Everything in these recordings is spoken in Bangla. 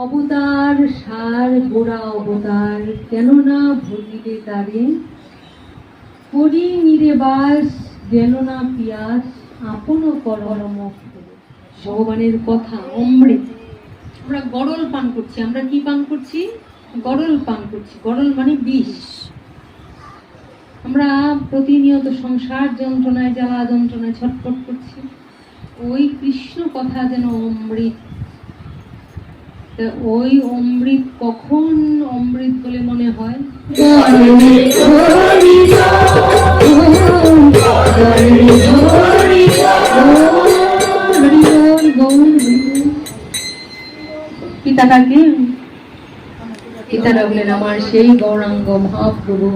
অবতার সার গোড়া অবতার, কেন না ভজিলে তারে, করি নিরেবাস যেন না পিয়াস, আপন করম। ভগবানের কথা অমৃত। আমরা গরল পান করছি। আমরা কি পান করছি? গরল পান করছি। গরল মানে বিষ। আমরা প্রতিনিয়ত সংসার যন্ত্রণায়, জ্বালা যন্ত্রণায় ছটফট করছি। ওই কৃষ্ণ কথা যেন অমৃত। ওই অমৃত কখন অমৃত বলে মনে হয়? পিতাটাকে, পিতারা হলেন আমার সেই গৌরাঙ্গ মহাপ্রভু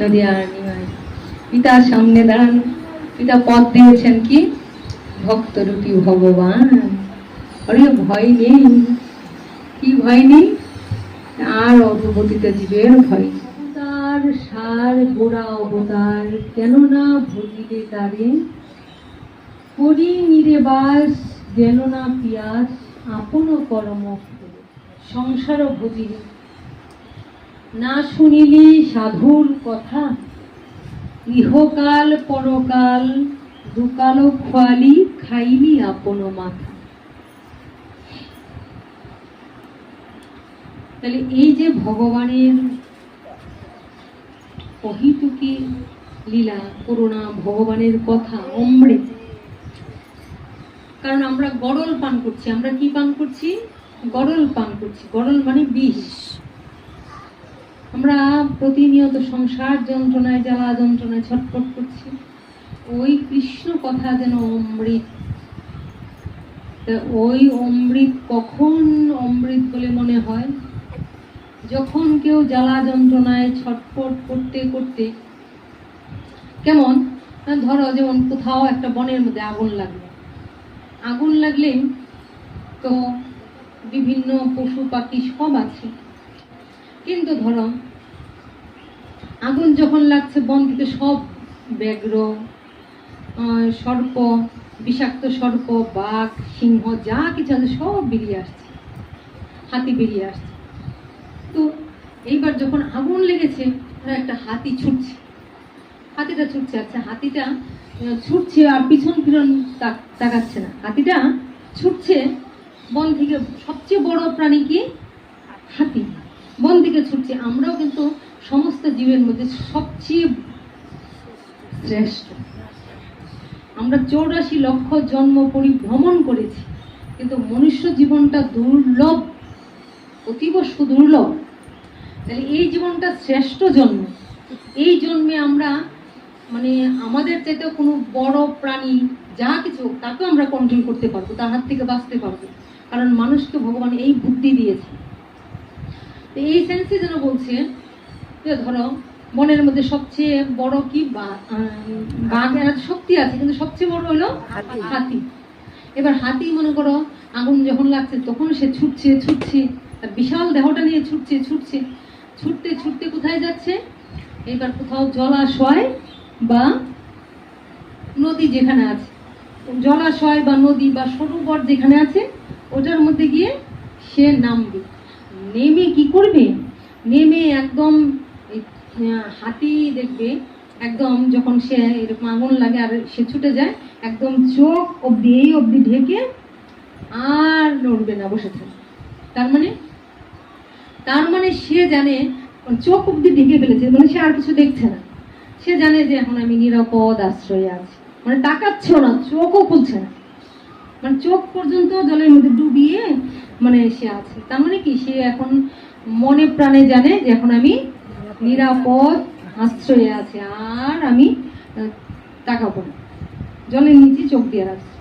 নদিয়ার নিবাস। পিতার সামনে দাঁড়ান। পিতা পদ দিয়েছেন কি? ভক্তরূপী ভগবান। আরে ভয় নেই। কি ভয় নেই? আর অধপতিত জীবের ভয়। অবতার সার গোড়া অবতার, কেন না ভজিলে তারে, করি নিরেবাস যেন না পিয়াস, আপন করম। সংসার ভজিলে না শুনিলি সাধুর কথা, ইহকাল পরকাল দুকাল খোয়ালি, খাইলি আপন মাথা। তাহলে এই যে ভগবানের অহিতুকি লীলা, করুণা, ভগবানের কথা অমৃত। কারণ আমরা গরল পান করছি। আমরা কি পান করছি? গরল পান করছি। গরল মানে বিষ। আমরা প্রতিনিয়ত সংসার যন্ত্রণায়, জ্বালা যন্ত্রণায় ছটফট করছি। ওই কৃষ্ণ কথা যেন অমৃত। ওই অমৃত কখন অমৃত বলে মনে হয়? যখন কেউ জ্বালা যন্ত্রণায় ছটফট করতে করতে, কেমন ধরো যেমন কোথাও একটা বনের মধ্যে আগুন লাগলো। আগুন লাগলে তো বিভিন্ন পশু পাখি সব আছে, কিন্তু ধরো আগুন যখন লাগছে, বন থেকে সব ব্যাঘ্র, সর্প, বিষাক্ত সর্প, বাঘ, সিংহ যা কিছু আছে সব বেরিয়ে আসছে, হাতি বেরিয়ে আসছে। তো এইবার যখন আগুন লেগেছে, একটা হাতি ছুটছে। হাতিটা ছুটছে। আচ্ছা, হাতিটা ছুটছে আর পিছন ফিরন তাকাচ্ছে না। হাতিটা ছুটছে বন থেকে। সবচেয়ে বড় প্রাণী কি? হাতি। বন থেকে ছুটছে। আমরাও কিন্তু সমস্ত জীবের মধ্যে সবচেয়ে শ্রেষ্ঠ। আমরা 84 লক্ষ জন্ম পরিভ্রমণ করেছি, কিন্তু মনুষ্য জীবনটা দুর্লভ, অতীব সুদুর্লভ। তাহলে এই জীবনটা শ্রেষ্ঠ জন্ম। এই জন্মে আমরা মানে আমাদের চাইতে কোনো বড় প্রাণী যা কিছু তাকেও আমরা কন্ট্রোল করতে পারবো, তার হাত থেকে বাঁচতে পারবো। কারণ মানুষকে ভগবান এই বুদ্ধি দিয়েছে। এই সেন্সে যেন বলছে যে ধরো বনের মধ্যে সবচেয়ে বড় কি? বাঘের শক্তি আছে, কিন্তু সবচেয়ে বড় হলো হাতি। এবার হাতি মনে করো আগুন যখন লাগছে তখন সে ছুটছে ছুটছে, তার বিশাল দেহটা নিয়ে ছুটছে ছুটছে, ছুটতে ছুটতে কোথায় যাচ্ছে? এবার কোথাও জলাশয় বা নদী যেখানে আছে, জলাশয় বা নদী বা সরোবর যেখানে আছে, ওটার মধ্যে গিয়ে সে নামবে। নেমে কি করবে? নেমে একদম হাতি দেখবে একদম যখন সে এরকম আগুন লাগে আর সে ছুটে যায়, একদম চোখ অব্দি, এই অব্দি ঢেকে আর নড়বে না, বসে থাকে। তার মানে সে জানে, চোখ অব্দি ঢেকে ফেলেছে, মানে সে আর কিছু দেখছে না। সে জানে যে এখন আমি নিরাপদ আশ্রয়ে আছি। মানে তাকাচ্ছেও না, চোখও খুলছে না, মানে চোখ পর্যন্ত জলের মধ্যে ডুবিয়ে মানে সে আছে। তার মানে কি? সে এখন মনে প্রাণে জানে যে এখন আমি নিরাপদ আশ্রয়ে আছে, আর আমি তাকাবো না, জলের নিচে চোখ দিয়ে রাখছি।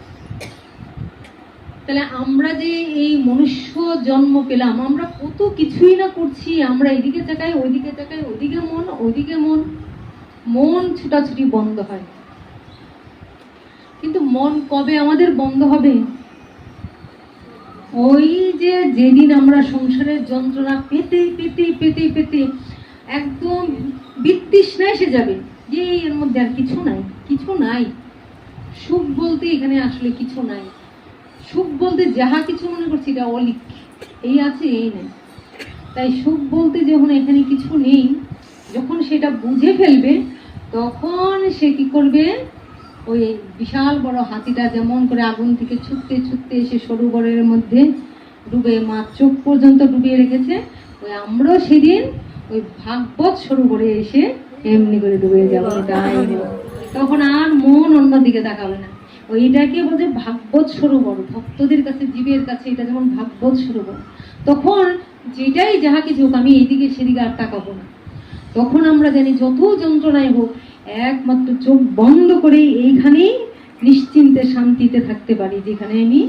তাহলে আমরা যে এই মনুষ্য জন্ম পেলাম, আমরা কত কিছুই না করছি। আমরা এদিকে তাকাই, ওইদিকে তাকাই, ওইদিকে মন, ওইদিকে মন, মন ছুটাছুটি বন্ধ হয়। কিন্তু মন কবে আমাদের বন্ধ হবে? ওই যে যেদিন আমরা সংসারের যন্ত্রণা পেতে পেতে পেতে পেতে একদম বিতৃষ্ণা এসে যাবে যে এর মধ্যে আর কিছু নাই, কিছু নাই। সুখ বলতে এখানে আসলে কিছু নাই। সুখ বলতে যাহা কিছু মনে করছি এটা অলিক, এই আছে এই নেই। তাই সুখ বলতে যখন এখানে কিছু নেই, যখন সেটা বুঝে ফেলবে তখন সে কি করবে, ওই বিশাল বড় হাতিটা যেমন করে আগুন থেকে ছুটতে ছুটতে এসে সরোবরের মধ্যে ডুবে মা চোখ পর্যন্ত ডুবিয়ে রেখেছে, ওই আমরাও সেদিন ওই ভাগবত সরোবরে এসে এমনি করে ডুবে যাবো। তখন আর মন অন্যদিকে তাকাবে না। ওইটাকে বলছে ভাগবত সরোবর, ভক্তদের কাছে জীবের কাছে এটা যেমন ভাগবত সরোবর। তখন যেটাই যাহা কিছু হোক আমি এইদিকে সেদিকে আর তাকাবো না। তখন আমরা জানি যত যন্ত্রণায় হোক একমাত্র চোখ বন্ধ করে এইখানেই নিশ্চিন্তে শান্তিতে থাকতে পারি, যেখানে আমি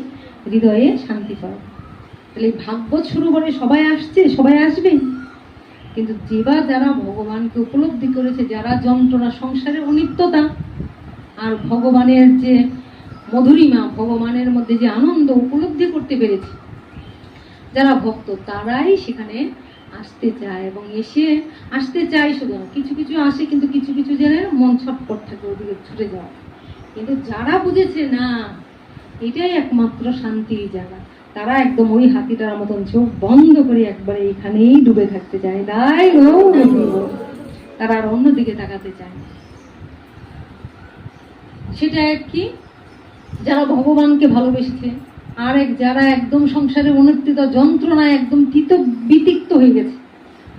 হৃদয়ে শান্তি পাই। তাহলে ভাগবত সরোবরে সবাই আসছে, সবাই আসবে, কিন্তু যেবা যারা ভগবানকে উপলব্ধি করেছে, যারা যন্ত্রণা সংসারের অনিত্যতা আর ভগবানের যে মধুরিমা, ভগবানের মধ্যে যে আনন্দ উপলব্ধি করতে পেরেছে যারা ভক্ত, তারাই সেখানে আসতে চায়। এবং আসতে চায় শুধু না, কিছু কিছু আসে, কিন্তু কিছু কিছু জনের মন ছটপট থাকে ওদিকে ছুটে যাওয়া। কিন্তু যারা বুঝেছে না এটাই একমাত্র শান্তির জায়গা, তারা একদম ওই হাতিটার মতন চোখ বন্ধ করে একবারে এখানেই ডুবে থাকতে চায়। তাই তারা আর অন্যদিকে তাকাতে চায়। সেটা এক কি, যারা ভগবানকে ভালোবেসেছে, আর এক যারা একদম সংসারে অনুত্থিত যন্ত্রণায় একদম বিতিক্ত হয়ে গেছে।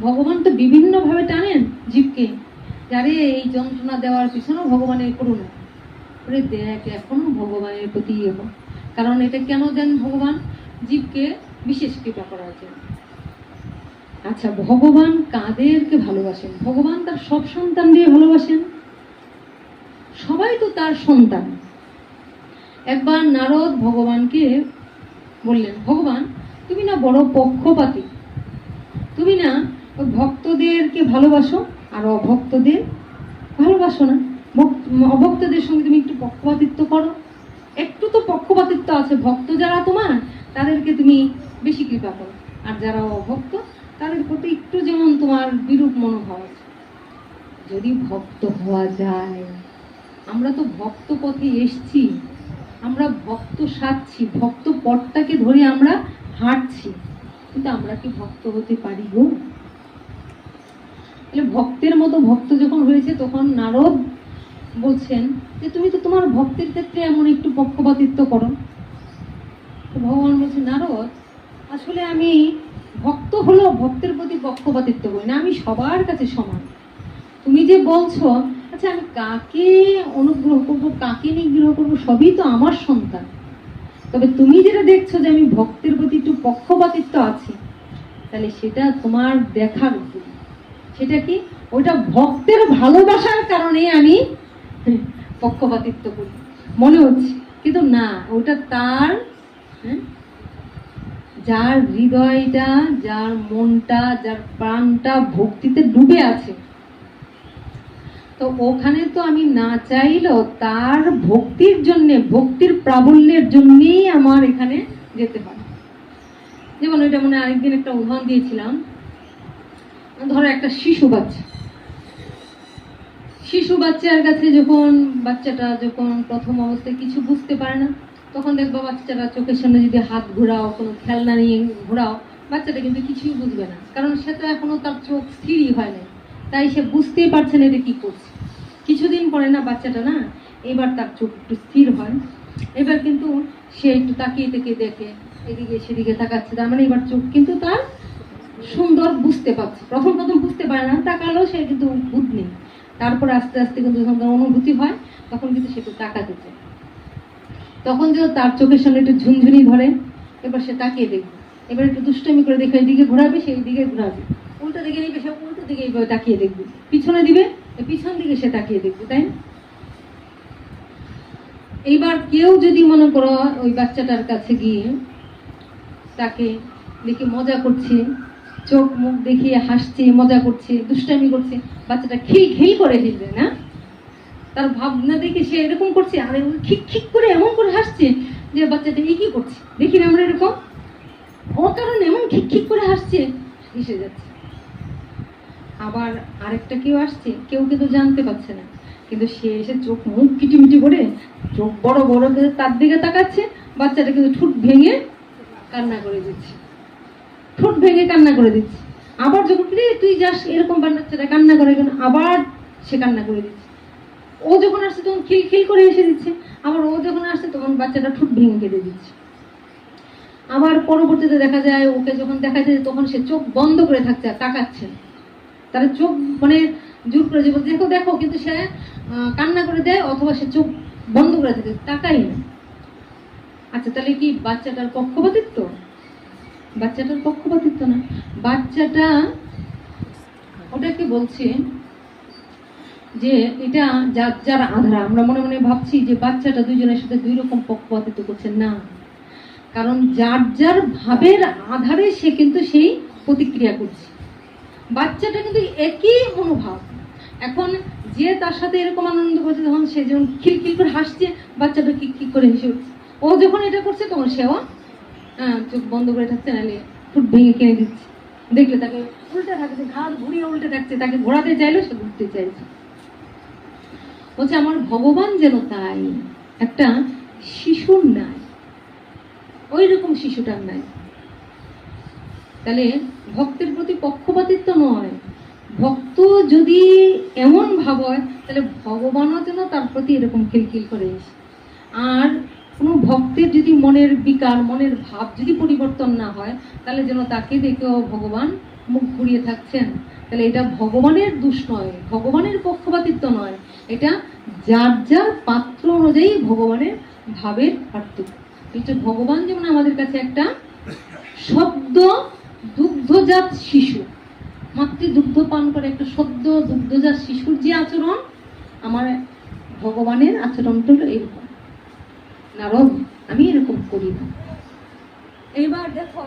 ভগবান তো বিভিন্ন ভাবে টানেন জীবকে, যারে এই যন্ত্রণা দেওয়ার পিছনেও ভগবানের করুণা করে দেখ, এখনো ভগবানের প্রতি এবং কারণ এটা কেন দেন ভগবান, জীবকে বিশেষ কৃপা করার জন্য। আচ্ছা, ভগবান কাদেরকে ভালোবাসেন? ভগবান তার সব সন্তান দিয়ে ভালোবাসেন, সবাই তো তার সন্তান। একবার নারদ ভগবানকে বললেন, ভগবান তুমি না বড় পক্ষপাতী, তুমি না ভক্তদেরকে ভালোবাসো আর অভক্তদের ভালোবাসো না, অভক্তদের সঙ্গে তুমি একটু পক্ষপাতিত্ব করো, একটু তো পক্ষপাতিত্ব আছে। ভক্ত যারা তোমার তাদেরকে তুমি বেশি কৃপা করো, আর যারা অভক্ত তাদের প্রতি একটু যেমন তোমার বিরূপ মনোভাব আছে। যদি ভক্ত হওয়া যায়, আমরা তো ভক্ত পথে এসছি, আমরা ভক্ত সাজছি, ভক্ত পথটাকে ধরে আমরা হাঁটছি, কিন্তু আমরা কি ভক্ত হতে পারি গো? তাহলে ভক্তের মতো ভক্ত যখন হয়েছে, তখন নারদ বলছেন যে তুমি তো তোমার ভক্তের ক্ষেত্রে এমন একটু পক্ষপাতিত্ব করো। ভগবান বলছে, নারদ আসলে আমি ভক্ত হলেও ভক্তের প্রতি পক্ষপাতিত্ব করি না, আমি সবার কাছে সমান। তুমি যে বলছো, আচ্ছা আমি কাকে অনুগ্রহ করবো, কাকে নিগ্রহ করবো, সবই তো আমার সন্তান। তবে তুমি যেটা দেখছো যে আমি ভক্তের প্রতি একটু পক্ষপাতিত্ব আছে, তাহলে সেটা তোমার দেখার উপর। সেটা কি, ওইটা ভক্তের ভালোবাসার কারণে আমি পক্ষপাতিত্ব করি মনে হচ্ছে, কিন্তু না, ওটা তার যার হৃদয়টা, যার মনটা, যার প্রাণটা ভক্তিতে ডুবে আছে, তো ওখানে তো আমি না চাইলেও তার ভক্তির জন্য, ভক্তির প্রাবল্যের জন্যই আমার এখানে যেতে হয়। যেমন ওইটা মনে আরেকদিন একটা উদাহরণ দিয়েছিলাম, ধরো একটা শিশু বাচ্চার কাছে যখন বাচ্চাটা যখন প্রথম অবস্থায় কিছু বুঝতে পারে না, তখন দেখবো বাচ্চারা চোখের সামনে যদি হাত ঘোরাও, কোনো খেলনা নিয়ে ঘোরাও, বাচ্চাটা কিন্তু কিছুই বুঝবে না, কারণ সে তো এখনো তার চোখ স্থিরই হয় না, তাই সে বুঝতেই পারছে না এটা কি করছে। কিছুদিন পরে না বাচ্চাটা না এবার তার চোখ একটু স্থির হয়, এবার কিন্তু সে একটু তাকিয়ে তাকিয়ে দেখে, এদিকে সেদিকে তাকাচ্ছে, তার মানে এবার চোখ কিন্তু তার সুন্দর বুঝতে পারছে। প্রথম বুঝতে পারে না, তাকালেও সে কিন্তু বুঝ নেই। তারপরে আস্তে আস্তে কিন্তু যখন তার অনুভূতি হয়, তখন কিন্তু সে একটু তাকাতে চায়। তখন যদি তার চোখের সামনে একটু ঝুনঝুনি ধরে, এবার সে তাকিয়ে দেখবে, এবার একটু দুষ্টমি করে দেখে এইদিকে ঘোরাবে, সেই দিকে ঘোরাবে, উল্টো দিকে নিবে, সে উল্টো দিকে এইভাবে তাকিয়ে দেখবে, পিছনে দিবে, পিছন দিকে সে তাকিয়ে দেখবে, তাই না? এইবার কেউ যদি মনে করো ওই বাচ্চাটার কাছে গিয়ে তাকে দেখে মজা করছে, চোখ মুখ দেখিয়ে হাসছে, মজা করছে, দুষ্টামি করছে, বাচ্চাটা খিল করে হেলবে না, তার ভাবনা দেখে সে এরকম করছে, আর খিক করে এমন করে হাসছে যে বাচ্চাটা এই কি করছে দেখি না আমরা এরকম অকারণ এমন খিক করে হাসছে, হেসে যাচ্ছে। আবার আরেকটা কেউ আসছে, কেউ কিন্তু জানতে পারছে না, কিন্তু সে এসে চোখ মুখ কিটিমিটি করে, চোখ বড় বড় করে তার দিকে তাকাচ্ছে, বাচ্চাটা কিন্তু ঠুট ভেঙে কান্না করে দিচ্ছে। ঠোঁট ভেঙে কান্না করে দিচ্ছে। আবার যখন রে তুই যাস এরকম বাচ্চাটা কান্না করে কেন, আবার সে কান্না করে দিচ্ছে। ও যখন আসছে তখন খিলখিল করে এসে দিচ্ছে, আবার ও যখন আসছে তখন বাচ্চাটা ঠোঁট ভেঙে কেটে দিচ্ছে। আবার পরবর্তীতে দেখা যায় ওকে যখন দেখা যায় তখন সে চোখ বন্ধ করে থাকছে আর তাকাচ্ছে, তার চোখ মানে জোর করে যে দেখো দেখো, কিন্তু সে কান্না করে দেয় অথবা সে চোখ বন্ধ করে থাকে, তাকাই না। আচ্ছা তাহলে কি বাচ্চাটার পক্ষপাতিত্ব? বাচ্চাটার পক্ষপাতিত্ব না, বাচ্চাটা ওটাকে বলছে যে এটা যার যার আধার। আমরা মনে মনে ভাবছি যে বাচ্চাটা দুইজনের সাথে দুই রকম পক্ষপাতিত্ব করছে, না, কারণ যার যার ভাবের আধারে সে কিন্তু সেই প্রতিক্রিয়া করছে। বাচ্চাটা কিন্তু একই মনোভাব। এখন যে তার সাথে এরকম আনন্দ করছে, তখন সে যখন খিলখিল করে হাসছে, বাচ্চাটা কি করে হেসে উঠছে। ও যখন এটা করছে তখন সেও চোখ বন্ধ করে থাকছে, নাহলে ঠোঁট ভেঙে কিনে দিচ্ছে। দেখলে তাকে উল্টে থাকছে, ঘাড় ঘুরিয়ে উল্টে থাকছে, তাকে ঘোরাতে চাইলেও সে ঘুরতে চাইছে। বলছে আমার ভগবান যেন তাই একটা শিশুর নাই, ওই রকম শিশুটার নাই। তাহলে ভক্তের প্রতি পক্ষপাতিত্ব নয়, ভক্ত যদি এমন ভাব হয় তাহলে ভগবানও যেন তার প্রতি এরকম খিলখিল করে। আর কোনো ভক্তের যদি মনের বিকার, মনের ভাব যদি পরিবর্তন না হয়, তাহলে যেন তাকে দেখেও ভগবান মুখ ঘুরিয়ে থাকছেন। তাহলে এটা ভগবানের দোষ নয়, ভগবানের পক্ষপাতিত্ব নয়, এটা যার যার পাত্র অনুযায়ী ভগবানের ভাবের পার্থক্য। কিন্তু ভগবান যেমন আমাদের কাছে একটা সদ্য দুগ্ধজাত শিশু, মাতৃ দুগ্ধ পান করে একটা সদ্য দুগ্ধজাত শিশুর যে আচরণ, আমার ভগবানের আচরণটা হলো এরকম। নারদ, আমি এরকম করি না। এইবার দেখো,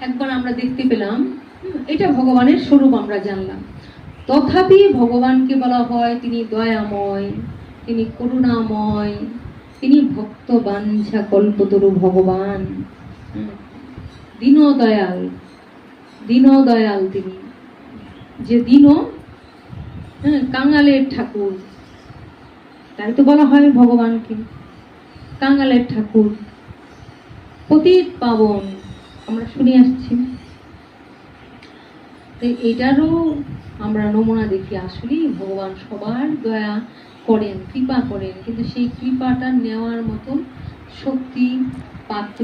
একবার আমরা দেখতে পেলাম, এটা ভগবানের স্বরূপ আমরা জানলাম। তথাপি ভগবানকে বলা হয় তিনি দয়াময়, তিনি করুণাময়, তিনি ভক্ত বাঞ্ছা কল্পতরু ভগবান, দীনদয়াল, দীনদয়াল তিনি, যে দীন কাঙালের ঠাকুর, তাই তো বলা হয় ভগবানকে কাঙালের ঠাকুর, পতিত পাবন, আমরা শুনে আসছি। এটারও আমরা নমুনা দেখি, আসলেই ভগবান সবার দয়া করেন, কৃপা করেন, কিন্তু সেই কৃপাটা নেওয়ার মতো শক্তি পাত্র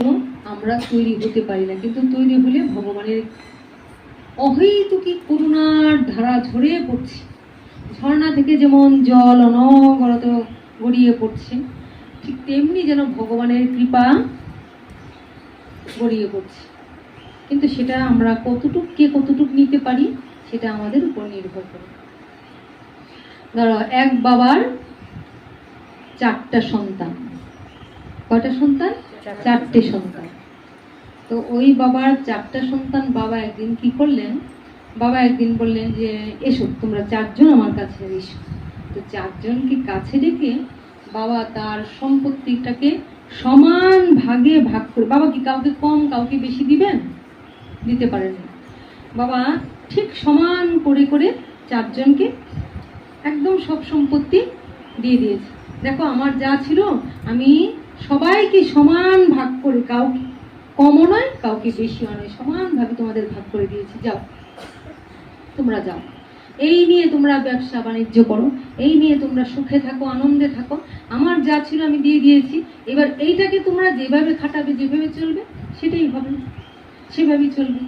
আমরা তৈরি হতে পারি না। কিন্তু তৈরি হলে ভগবানের অহৈতুকী করুণার ধারা ঝরে পড়ছে, ঝর্ণা থেকে যেমন জল অনবরত গড়িয়ে পড়ছে, ঠিক তেমনি যেন ভগবানের কৃপা গড়িয়ে পড়ছে। কিন্তু সেটা আমরা কতটুক নিতে পারি সেটা আমাদের উপর নির্ভর করে। ধরো এক বাবার 4টা সন্তান, কয়টা সন্তান? 4টে সন্তান। তো ওই বাবার 4টা সন্তান, বাবা একদিন কি করলেন, বাবা একদিন বললেন যে এসো তোমরা 4 জন আমার কাছে এসো। তো 4 জনকে কাছে ডেকে বাবা তার সম্পত্তিটাকে সমান ভাগে ভাগ করে, বাবা কি কাউকে কম কাউকে বেশি দিবেন? দিতে পারেন না। বাবা ঠিক সমান করে করে 4 জনকে একদম সব সম্পত্তি দিয়ে দিয়েছে। দেখো আমার যা ছিল আমি সবাইকে সমান ভাগ করে, কাউকে কমও নয় কাউকে বেশিও নয়, সমানভাবে তোমাদের ভাগ করে দিয়েছি, যাও তোমরা যাও, এই নিয়ে তোমরা ব্যবসা বাণিজ্য করো, এই নিয়ে তোমরা সুখে থাকো, আনন্দে থাকো, আমার যা ছিল আমি দিয়ে দিয়েছি, এবার এইটাকে তোমরা যেভাবে খাটাবে, যেভাবে চলবে সেটাই হবে, সেভাবেই চলবে।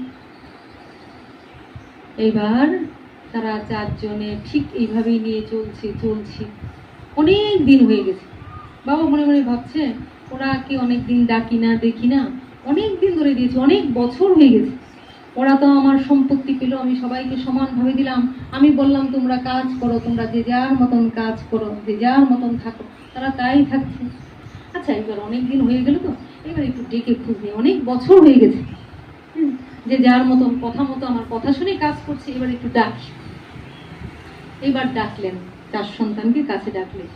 এইবার তারা 4 জনে ঠিক এইভাবেই নিয়ে চলছে অনেক দিন হয়ে গেছে। বাবা মনে মনে ভাবছে ওরা কি অনেক দিন ডাকি না দেখি না, অনেক দিন ধরে দিয়েছে, অনেক বছর হয়ে গেছে, ওরা তো আমার সম্পত্তি পেল, আমি সবাইকে সমানভাবে দিলাম, আমি বললাম তোমরা কাজ করো, তোমরা যে যার মতন কাজ করো, যে যার মতন থাকো, তারা তাই থাকছে। আচ্ছা এবার অনেক দিন হয়ে গেল, তো এবার একটু ডেকে খোঁজ নিই, অনেক বছর হয়ে গেছে, যে যার মতন কথা মতো আমার কথা শুনে কাজ করছে, এবার একটু ডাকি। এবার ডাকলেন 4 সন্তানকে কাছে ডাকলেন,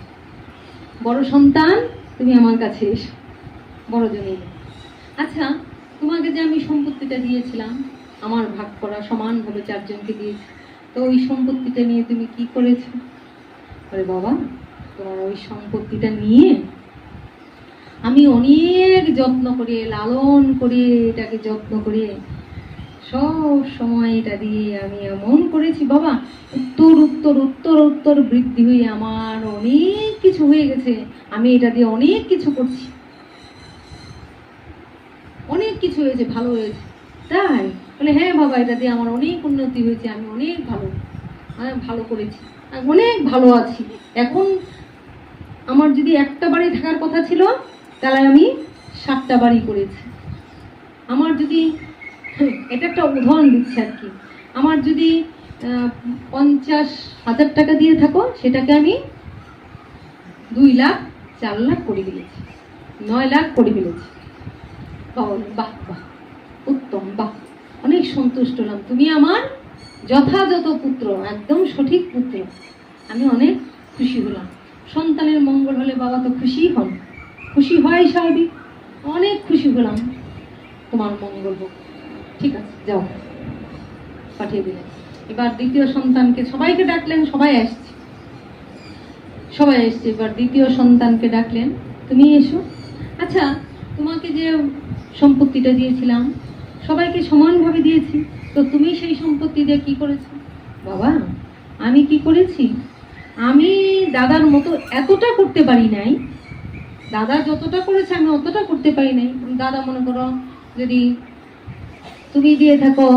বড় সন্তান তুমি আমার কাছে এসো। বড় জন এলেন। আচ্ছা তোমাকে যে আমি সম্পত্তিটা দিয়েছিলাম, আমার ভাগ করা সমানভাবে 4 জনকে দিয়েছি, তো ওই সম্পত্তিটা নিয়ে তুমি কি করেছো? আরে বাবা, তোমার ওই সম্পত্তিটা নিয়ে আমি অনেক যত্ন করে লালন করে এটাকে যত্ন করে সব সময় এটা দিয়ে আমি এমন করেছি বাবা, উত্তর উত্তর উত্তর উত্তর বৃদ্ধি হয়ে আমার অনেক কিছু হয়ে গেছে। আমি এটা দিয়ে অনেক কিছু করছি, অনেক কিছু হয়েছে, ভালো হয়েছে। তাই বলে হ্যাঁ বাবা, এটা দিয়ে আমার অনেক উন্নতি হয়েছে, আমি অনেক ভালো করেছি, আমি অনেক ভালো আছি। এখন আমার যদি একটা বাড়ি থাকার কথা ছিল, তাহলে আমি 7টা বাড়ি করেছি। আমার যদি, এটা একটা উদাহরণ দিচ্ছে আর কি, আমার যদি 50,000 টাকা দিয়ে থাকো, সেটাকে আমি 2 লাখ 4 লাখ করে ফেলেছি, 9 লাখ করে ফেলেছি। বাহ বাহ, উত্তম, বাহ, অনেক সন্তুষ্ট হলাম, তুমি আমার যথাযথ পুত্র, একদম সঠিক পুত্র। আমি অনেক খুশি হলাম। সন্তানের মঙ্গল হলে বাবা তো খুশি হন, খুশি হয় স্বাভাবিক। অনেক খুশি হলাম, তোমার মঙ্গল হোক। ঠিক আছে, যাও, পাঠিয়ে দিলেন। এবার দ্বিতীয় সন্তানকে, সবাইকে ডাকলেন, সবাই আসছে। এবার দ্বিতীয় সন্তানকে ডাকলেন, তুমি এসো। আচ্ছা, তোমাকে যে সম্পত্তিটা দিয়েছিলাম সবাইকে সমানভাবে দিয়েছি, তো তুমি সেই সম্পত্তি দিয়ে কি করেছো? বাবা, আমি কি করেছি? আমি দাদার মতো এতটা করতে পারি নাই, দাদা যতটা করেছে আমি অতটা করতে পারি নাই। দাদা মনে করো যদি তুমি দিয়ে থাকো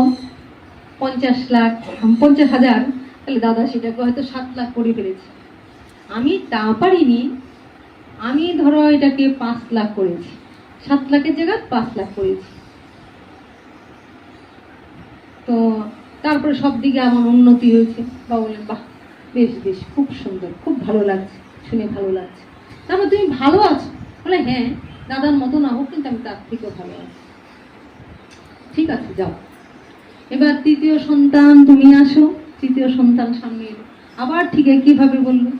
50,000, তাহলে দাদা সেটাকে হয়তো 7 লাখ করে ফেলেছে। আমি তা পারিনি, আমি ধরো এটাকে 5 লাখ করেছি, 7 লাখের জায়গায় 5 লাখ করেছি। তো তারপরে সব দিকে আমার উন্নতি হয়েছে। বাবা বললেন বাহ, বেশ বেশ, খুব সুন্দর, খুব ভালো লাগছে, শুনে ভালো লাগছে। তারপর তুমি ভালো আছো? বলে হ্যাঁ, দাদার মতো না হোক, কিন্তু আমি তার থেকেও ভালো আছি। ঠিক আছে, যাও। এবার তৃতীয় সন্তান, তুমি আসো। তৃতীয় সন্তান সামনে এলো, আবার ঠিক কিভাবে বললো,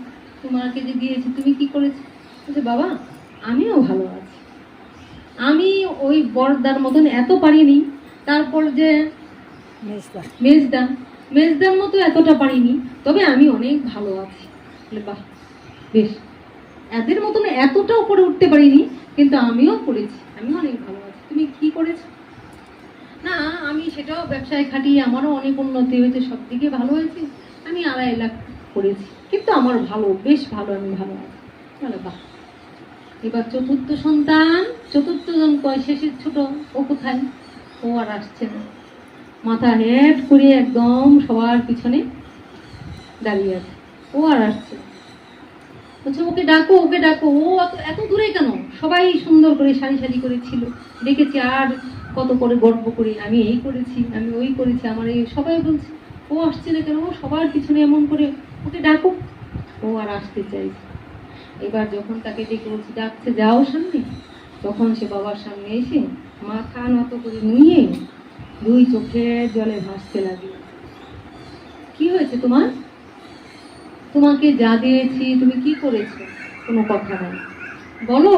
তোমাকে যে দিয়েছি তুমি কি করেছো? বলছে বাবা, আমিও ভালো আছি, আমি ওই বড়দার মতন এত পারিনি, তারপর যে মেজদার মতো এতটা পারিনি, তবে আমি অনেক ভালো আছি। বলে বাহ, বেশ, এদের মতন এতটা উপরে উঠতে পারিনি, কিন্তু আমিও করেছি, আমি অনেক ভালো আছি। তুমি কি করেছো? না, আমি সেটাও ব্যবসায় খাটিয়ে আমারও অনেক উন্নতি হয়েছে, সব দিকে ভালো হয়েছে। আমি 2.5 লাখ করেছি, কিন্তু আমার ভালো, বেশ ভালো, আমি ভালো আছি। বলে বাহ। এবার চতুর্থ সন্তান, চতুর্থ জন শেষের ছোট, ও কোথায়? ও আর আসছে না, মাথা হেট করে একদম সবার পিছনে দাঁড়িয়ে আছে, ও আর আসছে না। বলছে ওকে ডাকো, ওকে ডাকো। ও এত দূরে কেন? সবাই সুন্দর করে সারি সারি করে ছিল, দেখেছি, আর কত করে গর্ব করি, আমি এই করেছি, আমি ওই করেছি, আমার এই, সবাই বলছে ও আসছে না কেন? ও সবার পিছনে এমন করে, ওকে ডাকো। ও আর আসতে চাইছে। এবার যখন তাকে ডেকে বলছি, ডাকছে, যাও সামনে, তখন সে বাবার সামনে এসে মাথা নত করে নুয়ে 2 চোখের জলে ভাসতে লাগলো। কি হয়েছে তোমার? তোমাকে যা দিয়েছি তুমি কি করেছো? কোনো কথা নাই, বলো।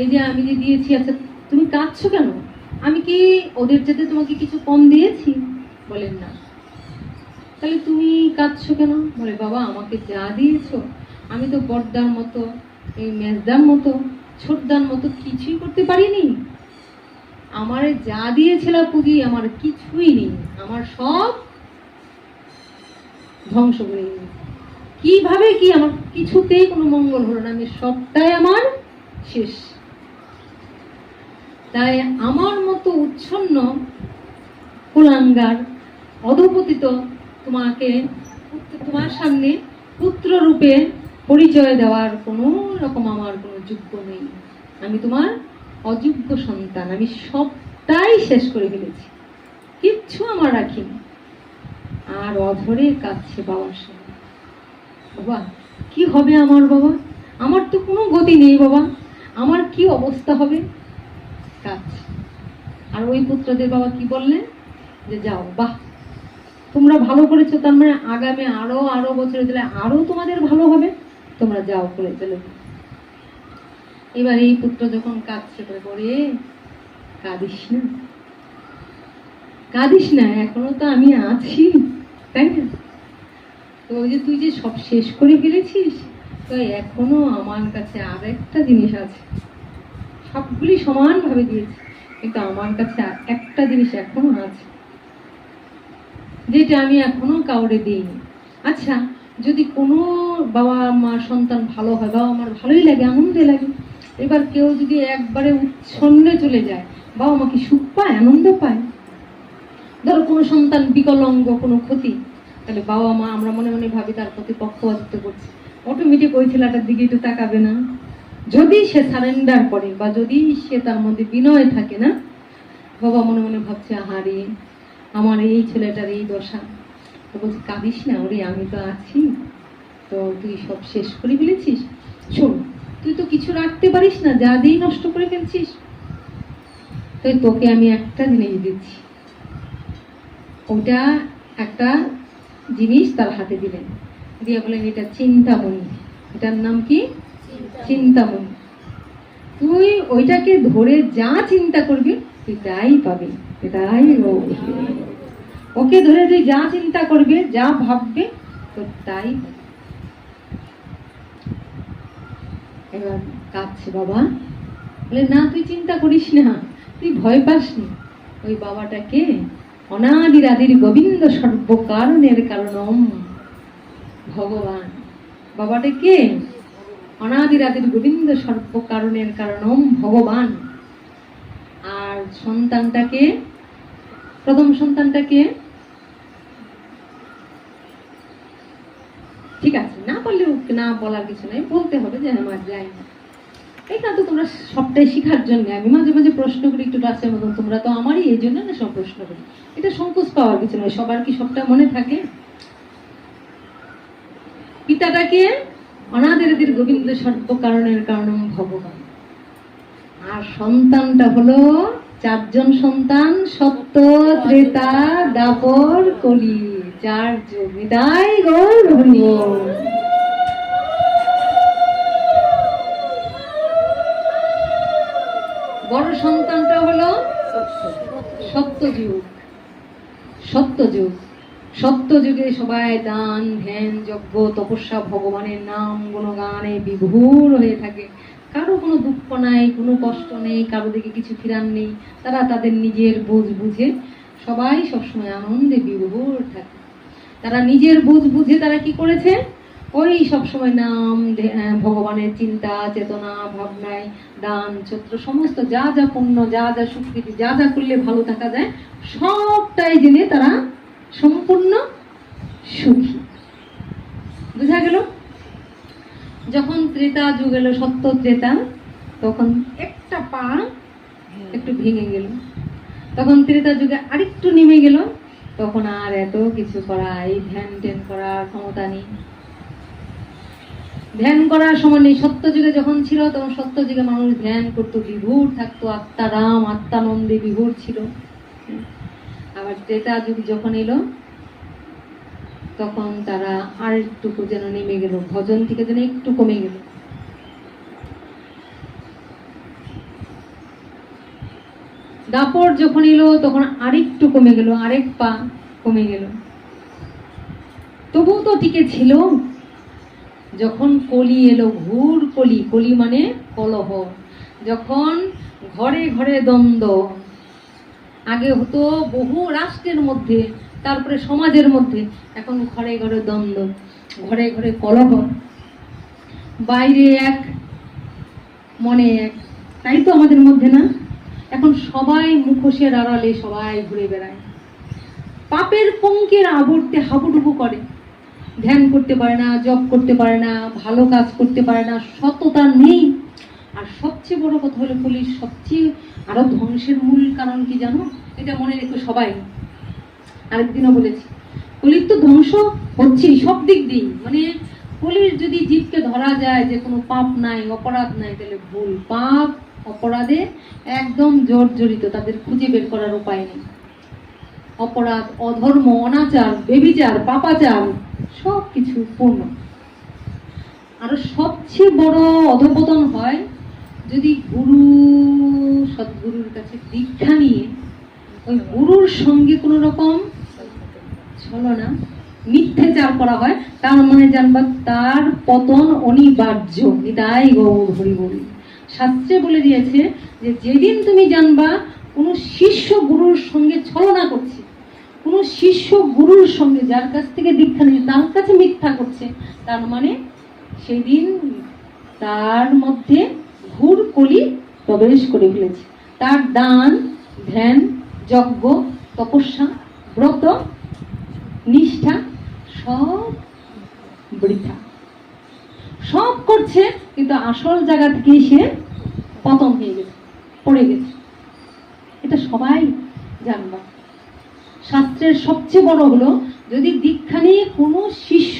এই যে আমি যে দিয়েছি, আচ্ছা তুমি কাঁদছো কেন? আমি কি ওদের যেতে তোমাকে কিছু কম দিয়েছি? বলেন না। তাহলে তুমি কাঁদছো কেন? বলে বাবা, আমাকে যা দিয়েছো আমি তো বড়দার মতো, এই মেজদার মতো, ছোটদার মতো কিছুই করতে পারিনি। আমারে যা দিয়েছিল পুঁজি, আমার কিছুই নেই, আমার সব ধ্বংস করে গেছে। কিভাবে কি? আমার কিছুতেই কোনো মঙ্গল হলো না, আমি সবটাই আমার শেষ। তাই আমার মতো উচ্ছন্ন, কুলাঙ্গার, অধপতিত তোমাকে, তোমার সামনে পুত্র রূপে পরিচয় দেওয়ার কোনো রকম আমার কোনো যোগ্য নেই। আমি তোমার অযোগ্য সন্তান, আমি সবটাই শেষ করে ফেলেছি, কিচ্ছু আমার রাখিনি। আর অধরে কাঁদছে বাবার সামনে। বাবা, কি হবে আমার? বাবা, আমার তো কোনো গতি নেই বাবা, আমার কি অবস্থা হবে? কাঁদছে। আর ওই পুত্রদের বাবা কি বললেন? যে যাও, বাহ, তোমরা ভালো করেছো, তার মানে আগামী আরো বছরে দিলে আরো তোমাদের ভালো হবে, তোমরা যাও, করে চলে। এবার এই পুত্র যখন কাঁদছে, বলে কাঁদিস না, কাঁদিস না, এখনো তো আমি আছি, তাই না? তো ওই যে তুই যে সব শেষ করে ফেলেছিস, তো এখনো আমার কাছে আর একটা জিনিস আছে, সবগুলি সমানভাবে দিয়েছি, কিন্তু আমার কাছে একটা জিনিস এখনো আছে যেটা আমি এখনো কাউরে দিইনি। আচ্ছা, যদি কোনো বাবা মার সন্তান ভালো হয়, বাবা আমার ভালোই লাগে, আনন্দে লাগে। এবার কেউ যদি একবারে উচ্ছন্নে চলে যায়, বাবা মা কি সুখ পায়, আনন্দ পায়? ধরো কোনো সন্তান বিকলাঙ্গ, কোনো ক্ষতি, তাহলে বাবা মা আমরা মনে মনে ভাবি তার প্রতি পক্ষপাতিত্ব করছি, অটোমেটিক ওই ছেলেটার দিকে একটু তাকাবে না? যদি সে সারেন্ডার করে বা যদি সে তার মধ্যে বিনয় থাকে না, বাবা মনে মনে ভাবছে আহারে আমার এই ছেলেটার এই দশা, তো বলছি কাঁদিস না, ওরে আমি তো আছি, তো তুই সব শেষ করে ফেলেছিস, শোন তুই তো কিছু রাখতে পারিস না, যা দিয়েই নষ্ট করে ফেলছিস, তো তোকে আমি একটা জিনিস দিচ্ছি। ওটা একটা জিনিস তার হাতে দিলেন, দিয়ে বলেন এটা চিন্তামণি, এটার নাম কি? চিন্তামণি। তুই ওইটাকে ধরে যা চিন্তা করবি তুই তাই পাবি, তাই ওকে ধরে তুই যা চিন্তা করবে, যা ভাববে, তো তাই। এবার কাঁদছে বাবা, বলে না তুই চিন্তা করিস না, তুই ভয় পাস না, ওই বাবাটাকে অনাদির আদির গোবিন্দ সর্বকারণের কারণম ভগবান, বাবাটাকে অনাদির আদির গোবিন্দ সর্বকারণের কারণম ভগবান। আর সন্তানটাকে, প্রথম সন্তানটাকে, ঠিক আছে না বললেও না বলার কিছু নেই, বলতে হবে যে আমার যাই না। এটা তো তোমরা সবটাই শিখার জন্য আমি মাঝে মাঝে প্রশ্ন করি একটু রাসের মতন, তোমরা তো আমারই এই জন্য না সব প্রশ্ন করি, এটা সংকোচ পাওয়ার কিছু নয়, সবার কি সবটা মনে থাকে? পিতাটাকে অনাদির গোবিন্দ সর্বকারণের কারণম ভগবান, আর সন্তানটা হলো চারজন সন্তান, সত্য, ত্রেতা, দাপর, কলি, চার যুগ। নিতাই গৌর হরি বল। বড় সন্তানটা হলো সত্যযুগ। সত্যযুগ, সত্যযুগে সবাই দান ধ্যান যজ্ঞ তপস্যা ভগবানের নাম গুণগানে বিভোর হয়ে থাকে, কারো কোনো দুঃখ নাই, কোনো কষ্ট নেই, কারো দিকে কিছু ফিরান নেই, তারা তাদের নিজের বোঝ বুঝে সবাই সবসময় আনন্দে বিভোর থাকে। তারা নিজের বোঝ বুঝে তারা কি করেছে, ওই সবসময় নাম ভগবানের চিন্তা চেতনা ভাবনায় দান ছত্র সমস্ত যা যা পুণ্য, যা যা সুকৃতি, যা যা করলে ভালো থাকা যায়, সবটাই জেনে তারা সম্পূর্ণ সুখী। বুঝা গেল? যখন ত্রেতা যুগ এলো, সত্য ত্রেতা, তখন একটা পা একটু ভেঙে গেল, তখন ত্রেতা যুগে আরেকটু নেমে গেল, তখন আর এত কিছু করা, এই ধ্যান ধ্যান করার ক্ষমতা নেই, ধ্যান করার সময় নেই। সত্য যুগে যখন ছিল তখন সত্য যুগে মানুষ ধ্যান করতো, বিভোর থাকতো, আত্মারাম আত্মানন্দে বিভোর ছিল। আবার ত্রেতা যুগ যখন এলো তখন তারা আর একটু যেন নেমে গেল, ভজন থেকে যেন একটু কমে গেল। দাপর যখন এলো তখন আরেকটু কমে গেল, আরেক পা কমে গেল, তবুও তো টিকে ছিল। যখন কলি এলো, ঘোর কলি, কলি মানে কলহ, যখন ঘরে ঘরে দ্বন্দ্ব, আগে হতো বহু রাষ্ট্রের মধ্যে, তারপরে সমাজের মধ্যে, এখন ঘরে ঘরে দ্বন্দ্ব, ঘরে ঘরে কলহ, বাইরে এক মনে এক, তাই তো আমাদের মধ্যে না? এখন সবাই মুখোশের আড়ালে সবাই ঘুরে বেড়ায়, পাপের পঙ্কের আবর্তে হাবুডুবু করে, ধ্যান করতে পারে না, জপ করতে পারে না, ভালো কাজ করতে পারে না, সততা নেই। আর সবচেয়ে বড় কথা হলো কলির সবচেয়ে আরো ধ্বংসের মূল কারণ কি জানো? এটা মনে রেখো সবাই, আরেকদিনও বলেছি, কলির তো ধ্বংস হচ্ছেই সব দিক দিয়ে। মানে কলির যদি জীবকে ধরা যায় যে কোনো পাপ নাই, অপরাধ নাই, তাহলে ভুল। পাপ অপরাধে একদম জর্জরিত, তাদের খুঁজে বের করার উপায় নেই। অপরাধ, অধর্ম, অনাচার, বেবিচার, পাপাচার সব কিছু পূর্ণ। আর সবচেয়ে বড় অধঃপতন হয় যদি গুরু, সদ্গুরুর কাছে দীক্ষা নিয়ে ওই গুরুর সঙ্গে কোনো রকম ছলনা, মিথ্যাচার করা হয়, তার মানে জানবা তার পতন অনিবার্য। নিতাই গৌর হরি বল। শাস্ত্রে বলে দিয়েছে যে যেদিন তুমি জানবা কোনো শিষ্য গুরুর সঙ্গে ছলনা করছে, কোনো শিষ্য গুরুর সঙ্গে যার কাছ থেকে দীক্ষা নিয়ে তার কাছে মিথ্যা করছে, তার মানে সেদিন তার মধ্যে ঘুর কলি প্রবেশ করে ফেলেছে। তার দান, ধ্যান, যজ্ঞ, তপস্যা, ব্রত, নিষ্ঠা সব বৃথা। সব করছে কিন্তু আসল জায়গা থেকে সে পতন হয়ে গেছে, পড়ে গেছে। এটা সবাই জানবা। শাস্ত্রের সবচেয়ে বড় হলো, যদি দীক্ষা নিয়ে কোনো শিষ্য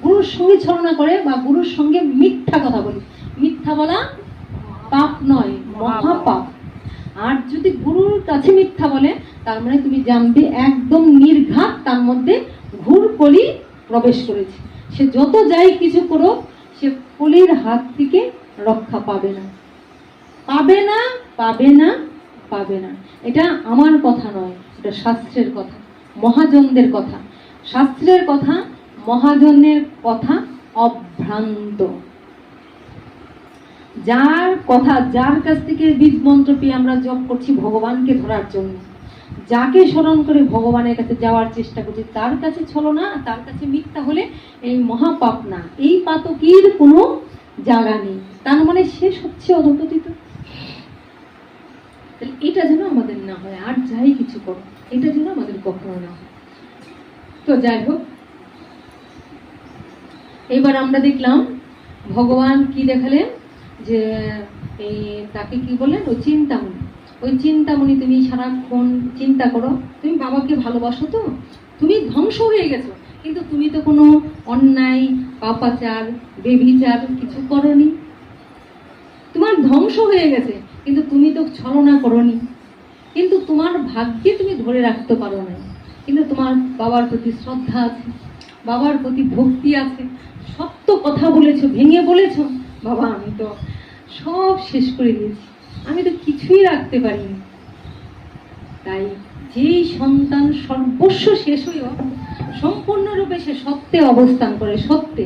গুরুর সঙ্গে ছলনা করে বা গুরুর সঙ্গে মিথ্যা কথা বলে, মিথ্যা বলা পাপ নয়, মহাপাপ। আর যদি গুরুর কাছে মিথ্যা বলে, তার মানে তুমি জানবে একদম নির্ঘাত তার মধ্যে ঘুর কলি প্রবেশ করেছে। সে যত যাই কিছু করো, সে কলির হাত থেকে রক্ষা পাবে না, পাবে না, পাবে না, পাবে না। এটা আমার কথা নয়, এটা শাস্ত্রের কথা, মহাজনদের কথা। শাস্ত্রের কথা, মহাজনের কথা অভ্রান্ত। যার কথা, যার কাছ থেকে বীজ মন্ত্র পেয়ে আমরা জপ করছি ভগবানকে ধরার জন্য, যাকে স্মরণ করে ভগবানের কাছে যাওয়ার চেষ্টা করছি, তার কাছে ছলনা, তার কাছে মিথ্যা হলে এই মহাপাপ না, এই পাতকীর কোনো জায়গা নেই। তার মানে সে সবচেয়ে অধপতিত। এটা যেন আমাদের না হয়, আর যাই কিছু করো এটা যেন আমাদের কখনো না হয়। তো যাই হোক, এবার আমরা দেখলাম ভগবান কি দেখালেন, যে এই তাকে কি বললেন, ওই চিন্তামণি। ওই চিন্তামণি, তুমি সারাক্ষণ চিন্তা করো, তুমি বাবাকে ভালোবাসো, তো তুমি ধ্বংস হয়ে গেছো, কিন্তু তুমি তো কোনো অন্যায়, পাপাচার, বেভিচার কিছু করনি, তোমার ধ্বংস হয়ে গেছে, কিন্তু তুমি তো ছলনা করনি, কিন্তু তোমার ভাগ্যে তুমি ধরে রাখতে পারো না, কিন্তু তোমার বাবার প্রতি শ্রদ্ধা আছে, বাবার প্রতি ভক্তি আছে, সত্য কথা বলেছো, ভেঙে বলেছো, বাবা আমি তো সব শেষ করে দিয়েছি, আমি তো কিছুই রাখতে পারিনি। তাই যেই সন্তান সর্বস্ব শেষ হয়েও সম্পূর্ণরূপে সে সত্যে অবস্থান করে, সত্যে,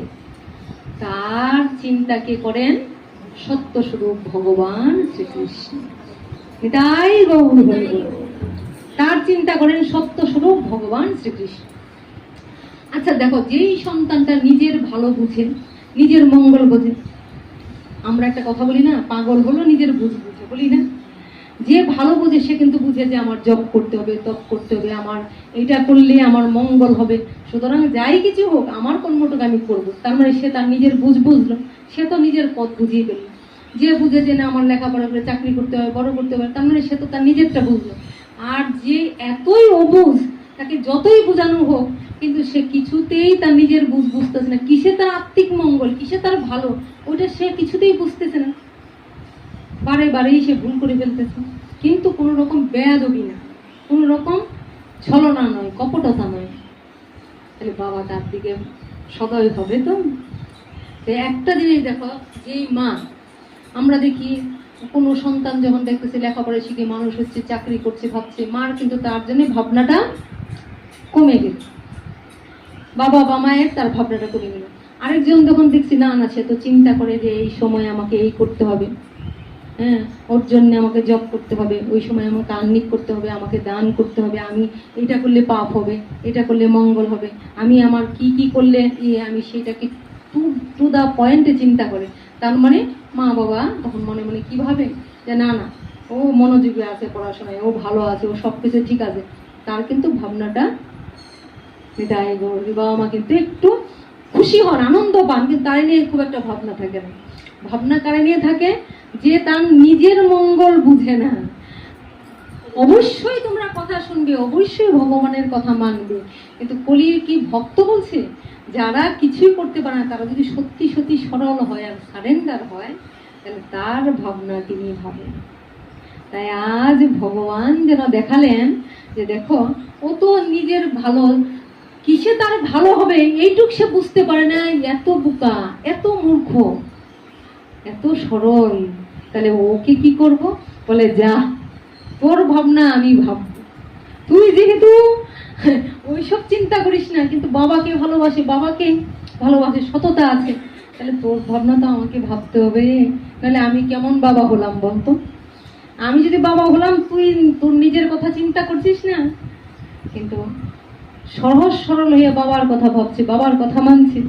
তার চিন্তাকে করেন সত্যস্বরূপ ভগবান শ্রীকৃষ্ণ। তাই তার চিন্তা করেন সত্যস্বরূপ ভগবান শ্রীকৃষ্ণ। আচ্ছা দেখো, যেই সন্তানটা নিজের ভালো বুঝে, নিজের মঙ্গল বোঝে, আমরা একটা কথা বলি না, পাগল হলো নিজের বুঝ বুঝে, বলি না? যে ভালো বোঝে সে কিন্তু বুঝে যে আমার জপ করতে হবে, তপ করতে হবে, আমার এটা করলে আমার মঙ্গল হবে, সুতরাং যাই কিছু হোক আমার কর্মটুকু আমি করবো। তার মানে সে তার নিজের বুঝ বুঝলো, সে তো নিজের পথ বুঝিয়ে পেল। যে বুঝে যে না আমার লেখাপড়া করে চাকরি করতে হবে, বড় করতে হবে, তার মানে সে তো তার নিজেরটা বুঝলো। আর যে এতই অবুঝ, তাকে যতই বোঝানো হোক, কিন্তু সে কিছুতেই তার নিজের বুঝ বুঝতেছে না, কিসে তার আত্মিক মঙ্গল, কিসে তার ভালো, ওইটা সে কিছুতেই বুঝতেছে না। বারে বারেই সে ভুল করে ফেলতেছে, কিন্তু কোনো রকম বেয়াদবি না, কোনো রকম ছলনা নয়, কপটতা নয়। তাহলে বাবা তার দিকে সদয় হবে তো। একটা জিনিস দেখো, যেই মা, আমরা দেখি কোনো সন্তান যখন দেখতেছে লেখাপড়া শিখে মানুষ হচ্ছে, চাকরি করছে, ভাবছে, মার কিন্তু তার জন্য ভাবনাটা কমে গেল, বাবা বা মায়ের তার ভাবনাটা কমে গেল। আরেকজন যখন দেখছি না না, সে তো চিন্তা করে যে এই সময় আমাকে এই করতে হবে, হ্যাঁ ওর জন্য আমাকে জব করতে হবে, ওই সময় আমাকে আর্নিক করতে হবে, আমাকে দান করতে হবে, আমি এটা করলে পাপ হবে, এটা করলে মঙ্গল হবে, আমি আমার কি কি করলে আমি সেটাকে টু দা পয়েন্টে চিন্তা করে। তার মানে মা বাবা তখন মনে মনে কি ভাবে, যে না না ও মনোযোগী আছে পড়াশোনায়, ও ভালো আছে, ও সব কিছু ঠিক আছে, তার কিন্তু ভাবনাটা বাবা মা কিন্তু একটু খুশি হন, আনন্দ পান, কিন্তু তার নিয়ে খুব একটা ভাবনা থাকে না। ভাবনা কারে নিয়ে থাকে, যে তার নিজের মঙ্গল বুঝে না। অবশ্যই তোমরা কথা শুনবে, অবশ্যই ভগবানের কথা মানবে, কিন্তু কলির কি ভক্ত বলছে, যারা কিছুই করতে পারে না, তারা যদি সত্যি সত্যি সরল হয় আর সারেন্ডার হয়, তাহলে তার ভাবনা তিনি ভাবেন। তাই আজ ভগবান যেন দেখালেন যে দেখো, ও তো নিজের ভালো, কিসে তার ভালো হবে এইটুক সে বুঝতে পারে না, এত বোকা, এত মূর্খ, এত সরল, তাহলে ওকে কি করব? বলে যা, তোর ভাবনা আমি ভাববো, তুই যেহেতু ওইসব চিন্তা করিস না, কিন্তু বাবাকে ভালোবাসে, বাবাকে ভালোবাসে, সততা আছে, তাহলে তোর ভাবনা তো আমাকে ভাবতে হবে, নাহলে আমি কেমন বাবা হলাম বলতো? আমি যদি বাবা হলাম, তুই তোর নিজের কথা চিন্তা করছিস না, কিন্তু সহজ সরল হয়ে বাবার কথা ভাবছি, বাবার কথা মানছি,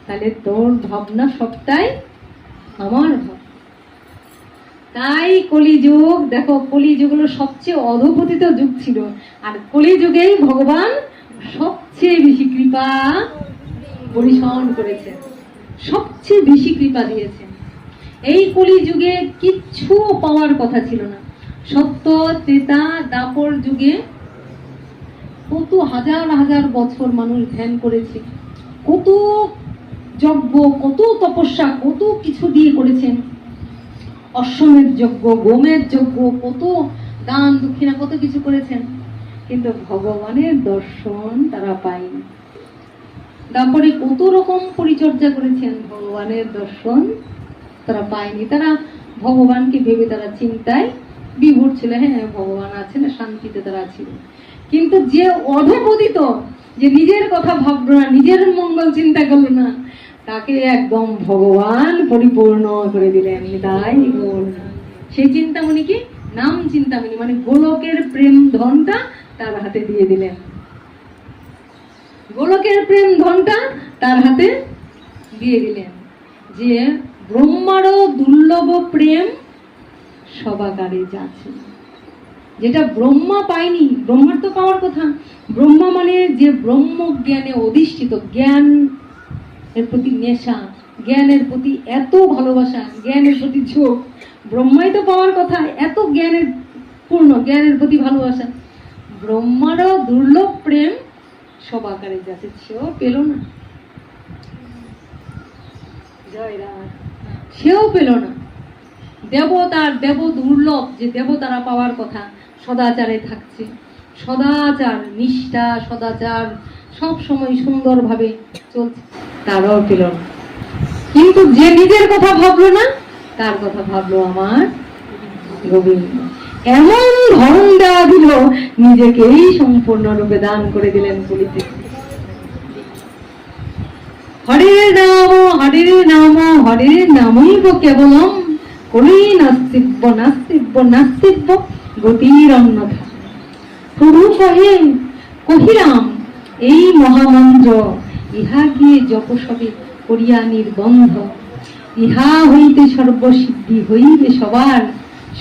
তাহলে তোর ভাবনা সবটাই আমার ভাব। তাই কলিযুগ, দেখো কলিযুগ হলো সবচেয়ে অধপতিত যুগ ছিল, আর কলিযুগেই ভগবান সবচেয়ে বেশি কৃপা পরিশন করেছেন, সবচেয়ে বেশি কৃপা দিয়েছেন। এই কলিযুগে কিচ্ছু পাওয়ার কথা ছিল না। সত্য, ত্রেতা, দাপর যুগে কত হাজার হাজার বছর মানুষ ধ্যান করেছে, কত যজ্ঞ, কত তপস্যা, কত কিছু দিয়ে করেছেন। অশ্বমেধ যজ্ঞ, গোমের যজ্ঞ, কত দান দক্ষিণা, কত কিছু করেছেন, কিন্তু ভগবানের দর্শন তারা পায়নি। তারপরে কত রকম পরিচর্যা করেছেন, ভগবানের দর্শন তারা পায়নি। তারা ভগবানকে ভেবে তারা চিন্তায় বিভোর ছিল, হ্যাঁ ভগবান আছেন, শান্তিতে তারা ছিল। কিন্তু যে অধপতিত, যে নিজের কথা ভাবলো না, নিজের মঙ্গল চিন্তা করলো না, তাকে একদম ভগবান পরিপূর্ণ করে দিলেন। তাই সেই চিন্তামণি কি নাম চিন্তামণি, মানে গোলকের প্রেম ধনটা তার হাতে দিয়ে দিলেন। গোলকের প্রেম ধনটা তার হাতে দিয়ে দিলেন, যে ব্রহ্মারও দুর্লভ প্রেম সবাকারে যাচ্ছে, যেটা ব্রহ্মা পায়নি। ব্রহ্মার তো পাওয়ার কথা, ব্রহ্মা মানে যে ব্রহ্ম জ্ঞানে অধিষ্ঠিত, জ্ঞান এর প্রতি নেশা, জ্ঞানের প্রতি এত ভালোবাসা, জ্ঞানের প্রতি ঝোঁক, ব্রহ্মাই তো পাওয়ার কথা, এত জ্ঞানের পূর্ণ, জ্ঞানের প্রতি ভালোবাসা। ব্রহ্মারও দুর্লভ প্রেম সবাকারে যাচ্ছে, সেও পেল না, জয় রাম, সেও পেল না। দেবতার দেব দুর্লভ, যে দেবতারা পাওয়ার কথা, সদাচারে থাকছে, সদাচার নিষ্ঠা, সদাচার সব সময় সুন্দরভাবে চলছে, তারাও পেল না। কিন্তু যে নিজের কথা ভাবলো না, তার কথা ভাবলো আমার গোবিন্দ। এমন ধরন দেওয়া দিল, নিজেকেই সম্পূর্ণরূপে দান করে দিলেন কলিতে। হরে নাম হরে নাম হরে নামৈব কেবলম, কলি নাস্তিব্য নাস্তিব্য নাস্তিব্য গতির অন্যথা। প্রভু কহে, কহিলাম এই মহামন্ত্র, ইহা গিয়ে জপ সবে করিয়া নির্বন্ধ, ইহা হইতে সর্বসিদ্ধি হইবে সবার,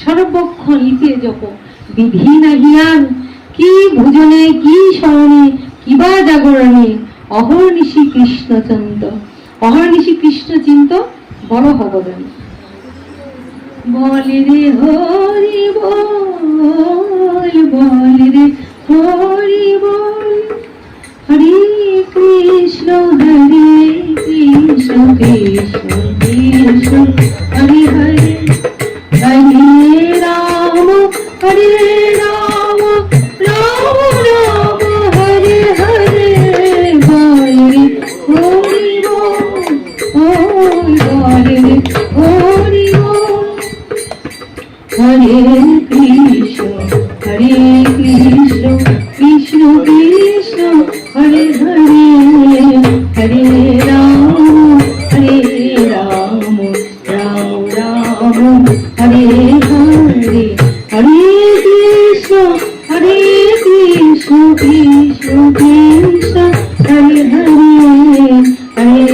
সর্বক্ষণ ইতে জপ বিধি নাহিয়ার। কি ভোজনে, কি শয়নে, কিবা জাগরণে, অহর্নিশি কৃষ্ণ চিন্ত, অহর্নিশি কৃষ্ণ চিন্ত বড় ভগবান। বলে রে হরি বল, বলে রে হরি বল, হরে কৃষ্ণ হরে কৃষ্ণ কৃষ্ণ কৃষ্ণ হরে হরে, হরে রাম হরে রাম রাম রাম হরে হরে, বলে হরি বল, বলে হরি বল, হরে কৃষ্ণ হরে কৃষ্ণ কৃষ্ণ কৃষ্ণ হরে হরে, হরে রাম রাম রাম হরে হরে, হরে কৃষ্ণ কৃষ্ণ কৃষ্ণ হরে হরে, হরে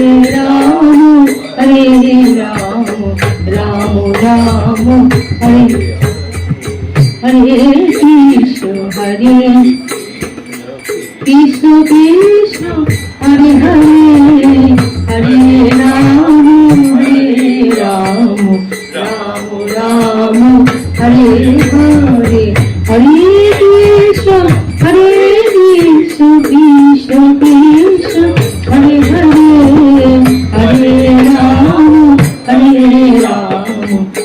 রাম রাম রাম হরে, হরে কৃষ্ণ কৃষ্ণ কৃষ্ণ হরে হরে, হরে রাম রাম রাম হরে হরে, হরে কৃষ্ণ কৃষ্ণ কৃষ্ণ হরে হরে, হরে রাম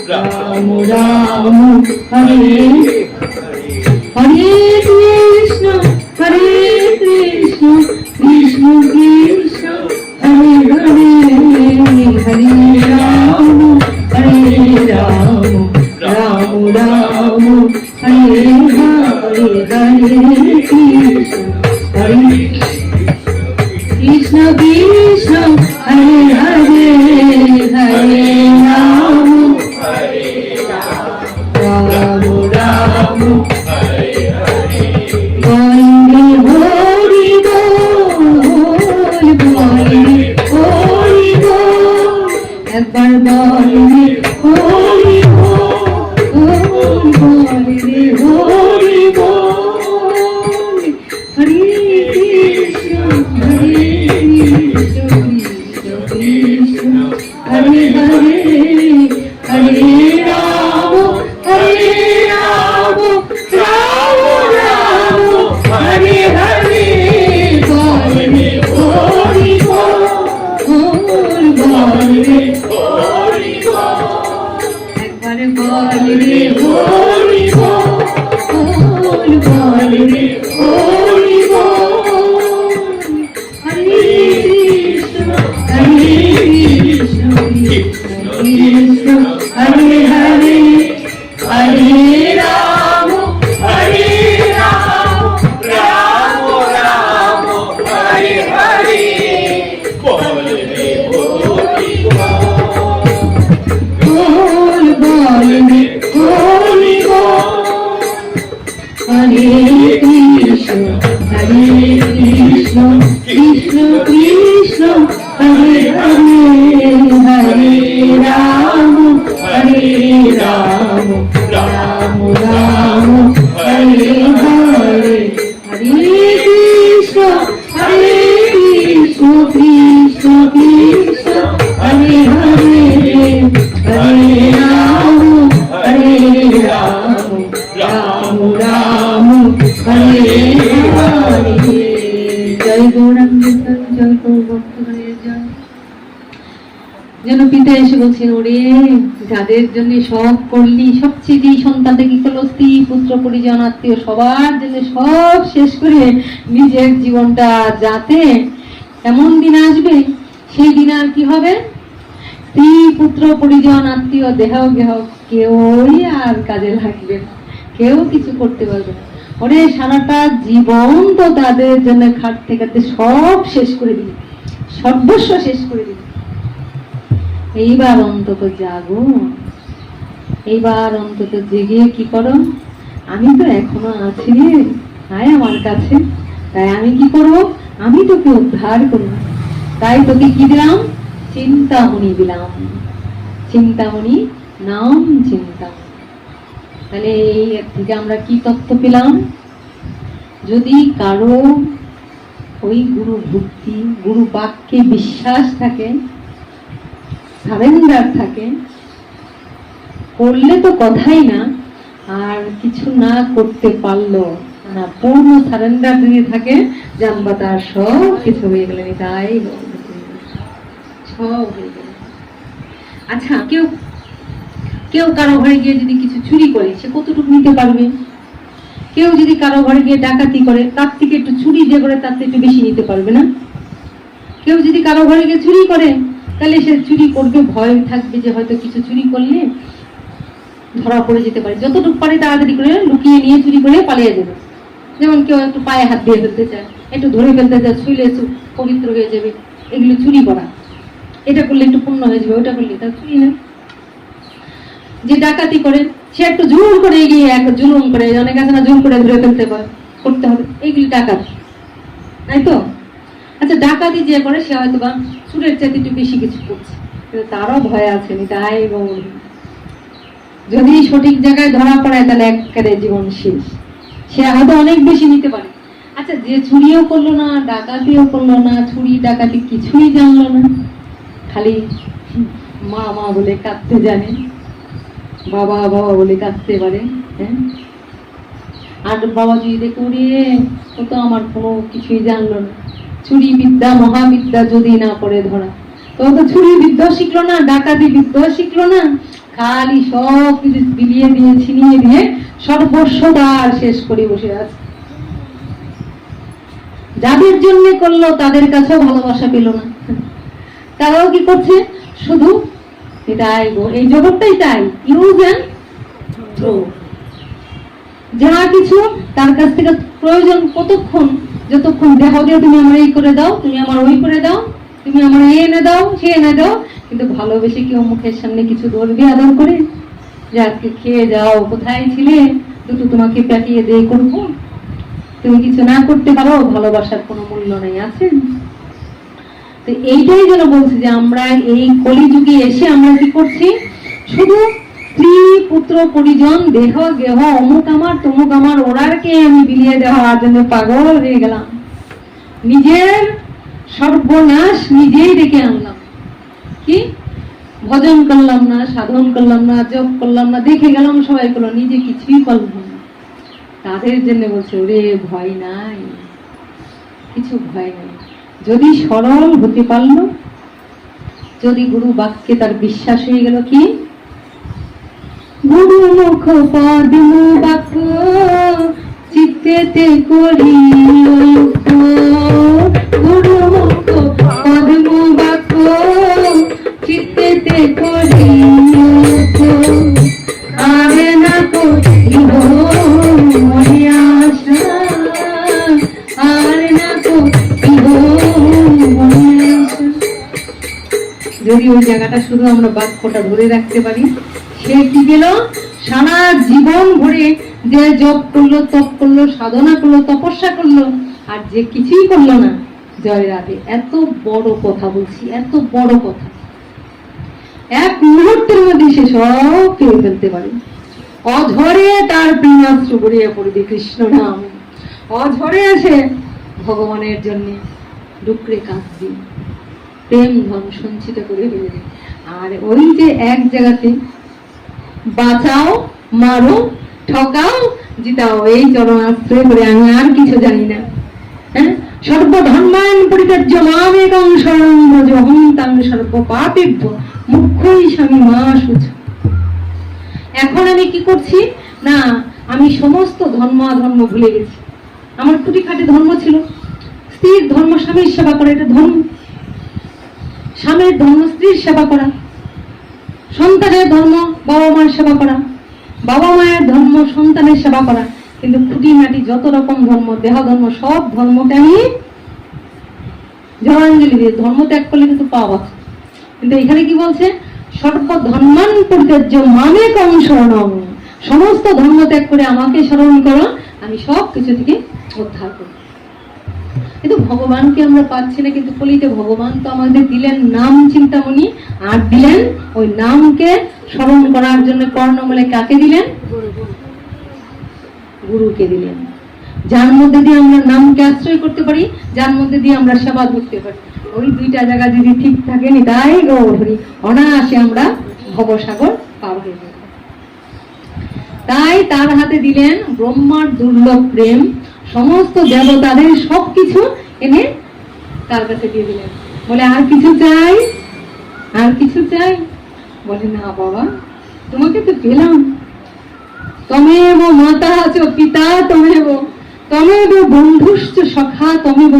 রাম রাম হরে, হরে কৃষ্ণ কৃষ্ণ কৃষ্ণ কৃষ্ণ হরে হরে, হরে রাম রাম রাম হরে হরে, হরে কৃষ্ণ কৃষ্ণ কৃষ্ণ হরে হরে, হরে রাম রাম রাম বন্দে হরি বল হরি বল একবার বন্দে হরি বল বন্দে হরি বল হরে কৃষ্ণ কৃষ্ণ হরে হরে হরে রাম রাম রাম হরে হরে বল হরি বল হরি বল একবার বল রে হরি বল রে হরি বল হরে কৃষ্ণ কৃষ্ণ কৃষ্ণ হরে হরে হরে রাম রাম রাম হরে হরে বল রে হরি বল বল রে হরি বল হরে কৃষ্ণ কৃষ্ণ কৃষ্ণ হরে হরে হরে রাম রাম রাম রাম হরে হরে হরে কৃষ্ণ কৃষ্ণ কৃষ্ণ হরে হরে হরে রাম রাম রাম হরে হরে জয় গৌরাঙ্গ জয় গৌর ভক্তগণের জয়। যেন পিতা এসে বলছেন, ওরে যাদের জন্য সব করলি, সবচেয়ে যেই সন্তানটা কি করলো, স্ত্রী পুত্র পরিজন আত্মীয় সবার জন্য সব শেষ করে নিজের জীবনটা যাতে এমন দিন আসবে, সেই দিন আর কি হবে, স্ত্রী পুত্র পরিজন আত্মীয় দেহ গেহ কেউই আর কাজে লাগবে না, কেউ কিছু করতে পারবে না। ওরে সারাটা জীবন তো তাদের জন্য খাটতে খাটতে সব শেষ করে দিল, সর্বস্ব শেষ করে দিল। এইবার অন্তত জাগো, এইবার অন্তত জেগে কি করো, আমি তো এখনো আছি, আয় আমার কাছে, তাই আমি কি করবো, আমি তোকে উদ্ধার করব। তাই তোকে কি দিলাম, চিন্তামণি দিলাম, চিন্তামণি নাম চিন্তামণি। তাহলে এই থেকে আমরা কি তথ্য পেলাম, যদি কারো ওই গুরু ভক্তি গুরু বাক্যে বিশ্বাস থাকে, সারেন্ডার থাকে, করলে তো কথাই না, আর কিছু না করতে পারলো না, পূর্ণ সারেন্ডার যদি থাকে, জানবা তার সব কিছু হয়ে গেলেন, তাই সব হয়ে গেল। আচ্ছা, কেউ কারো ঘরে গিয়ে যদি কিছু চুরি করে, সে কতটুকু নিতে পারবে? কেউ যদি কারো ঘরে গিয়ে ডাকাতি করে, তার থেকে একটু চুরি যে করে তার থেকে একটু বেশি নিতে পারবে না? কেউ যদি কারো ঘরে গিয়ে চুরি করে, তাহলে সে চুরি করবে, ভয় থাকবে যে হয়তো কিছু চুরি করলে ধরা পড়ে যেতে পারে, যতটুকু পারে তাড়াতাড়ি করে লুকিয়ে নিয়ে চুরি করে পালিয়ে যাবে। যেমন কেউ একটু পায়ে হাত দিয়ে ফেলতে চায়, একটু ধরে ফেলতে চায়, ছুঁলে পবিত্র হয়ে যাবে, এগুলো চুরি করা। এটা করলে একটু পূর্ণ হয়ে যাবে, ওটা করলে তার চুরি না। যে ডাকাতি করে, সে একটু জোর করে গিয়ে একটা জুলুম করে, অনেক আছে না, জোর করে ধরে ফেলতে করতে হবে, এইগুলি ডাকাতি, তাই তো? আচ্ছা, ডাকাতি যে করে সে হয়তো বা চুরের চাইতে একটু বেশি কিছু করছে, কিন্তু তারও ভয় আছে, তাই যদি সঠিক জায়গায় ধরা পড়ায় তাহলে একেবারে জীবন শেষ, সে হয়তো অনেক বেশি নিতে পারে। আচ্ছা, যে চুরিও করলো না, ডাকাতিও করলো না, চুরি ডাকাতি কিছুই জানলো না, খালি মা মা বলে কাঁদতে জানে, বাবা বাবা বলে কাঁদতে পারে, হ্যাঁ, আর বাবা যদি দেখো রে ও তো আমার কোনো কিছুই জানলো না, চুরি বিদ্যা মহাবিদ্যা যদি না করে ধরা, তো চুরি বিদ্যা শিখলো না, ডাকাতি বিদ্যা শিখলো না, খালি সব কিছু বিলিয়ে দিয়ে ছিনিয়ে দিয়ে সর্বস্ব তার শেষ করে বসে আছে। যাদের জন্য করলো তাদের কাছেও ভালোবাসা পেল না, তারাও কি করছে, শুধু এটাই এই জগৎটাই তাই, ইউজ এন্ড থ্রো, যা কিছু তার কাছ থেকে প্রয়োজন কতক্ষণ, যতক্ষণ দেহ দিয়ে তুমি আমার এই করে দাও, তুমি আমার ওই করে দাও, তুমি আমার এনে দাও, সে এনে দাও, কিন্তু ভালোবেসে কেউ মুখের সামনে কিছু ধরবে আদর করে যে আজকে খেয়ে যাও, কোথায় ছিলে, দুটো তোমাকে প্যাটিয়ে দিয়ে করবো? তুমি কিছু না করতে পারো, ভালোবাসার কোনো মূল্য নেই, আছে? তো এইটাই যেন বলছি যে আমরা এই কলিযুগে এসে আমরা কি করছি, শুধু স্ত্রী পুত্র পরিজন দেহ গেহ অমুক আমার তমুক আমার ওরাকে আমি বিলিয়ে দেওয়ার জন্য পাগল হয়ে গেলাম, নিজের সর্বনাশ নিজেই ডেকে আনলাম। কি ভজন করলাম না, সাধন করলাম না, জপ করলাম না, দেখে গেলাম সবাই করলো, নিজে কিছুই করলাম না। তাদের জন্য বলছে ওরে ভয় নাই, কিছু ভয় নাই। যদি সরল হতে পারলো, যদি গুরু বাক্যে তার বিশ্বাস হয়ে গেল, কি গুরু মুখ পদ্ম বাক্য চিত্তেতে করি, গুরু মুখ পদ্ম বাক্য চিত্তেতে করি, আরে না করিব মনে আশা, আরে না করিব মনে আশা। যদি ওই জায়গাটা শুধু আমরা বাক্যটা ধরে রাখতে পারি, সে কি গেল সারা জীবন ভরে যে জপ করলো, তপ করলো, সাধনা করলো, তপস্যা করলো, আর যে কিছুই করলো না, জয় রাধে। এত বড় কথা বলছি, এত বড় কথা, এক মুহূর্তের মধ্যে সে সব পেয়ে ফেলতে পারে। অঝরে তার প্রিয়াস্ত্র গড়িয়ে পড়বে কৃষ্ণ নাম, অঝরে আসে ভগবানের জন্য ডুকরে কাঁদবে, প্রেম ধন সঞ্চিত করে ফেলবে। আর ওই যে এক জায়গাতে বাঁচাও, মারো, ঠকাও, জিতাও, এই চরণ আশ্রয় করে আমি আর কিছু জানি না। হ্যাঁ, সর্বধর্মান পরিত্যাজ্য মামেকং শরণং ব্রজ অহং তাং সর্ব পাপেভ্য মুখ্যই স্বামী মা শুচ। এখন আমি কি করছি না, আমি সমস্ত ধর্ম অধর্ম ভুলে গেছি। আমার খুঁটিখাটি ধর্ম ছিল স্ত্রীর ধর্ম স্বামীর সেবা করা, এটা ধর্ম। স্বামীর ধর্ম স্ত্রীর সেবা করা, সন্তানের ধর্ম বাবা মায়ের সেবা করা, বাবা মায়ের ধর্ম সন্তানের সেবা করা। কিন্তু খুঁটিনাটি যত রকম ধর্ম, দেহ ধর্ম, সব ধর্মকে আমি জলাঞ্জলি দিয়ে ধর্ম ত্যাগ করলে কিন্তু পাওয়া। কিন্তু এখানে কি বলছে, সর্বধর্মান পরিত্যাজ্য মামেকং শরণং, সমস্ত ধর্ম ত্যাগ করে আমাকে স্মরণ করো, আমি সব কিছু থেকে উদ্ধার করব। কিন্তু ভগবানকে আমরা পাচ্ছি না। কিন্তু কলিতে ভগবান তো আমাদের দিলেন নাম চিন্তামণি, আর দিলেন ওই নামকে স্মরণ করার জন্য কর্ণমূলে কাকে দিলেন, গুরুকে দিলেন, যার মধ্যে দিয়ে আমরা নামকে আশ্রয় করতে পারি, যার মধ্যে দিয়ে আমরা সেবা ধরতে পারি। ওই দুইটা জায়গা যদি ঠিক থাকে, নিতাই গৌরহরি, অনায়াসে আমরা ভবসাগর পার হয়ে যাব। তাই তার হাতে দিলেন ব্রহ্মার দুর্লভ প্রেম, সমস্ত দেবতাদের সবকিছু এনে তার কাছে দিয়ে দিলেন। বলে আর কিছু চাই, আর কিছু চাই? বলে না বাবা, তোমাকে তো পেলাম, তমেব মাতা চ পিতা তমেব, তমেব বন্ধুশ্চ সখা তমেব,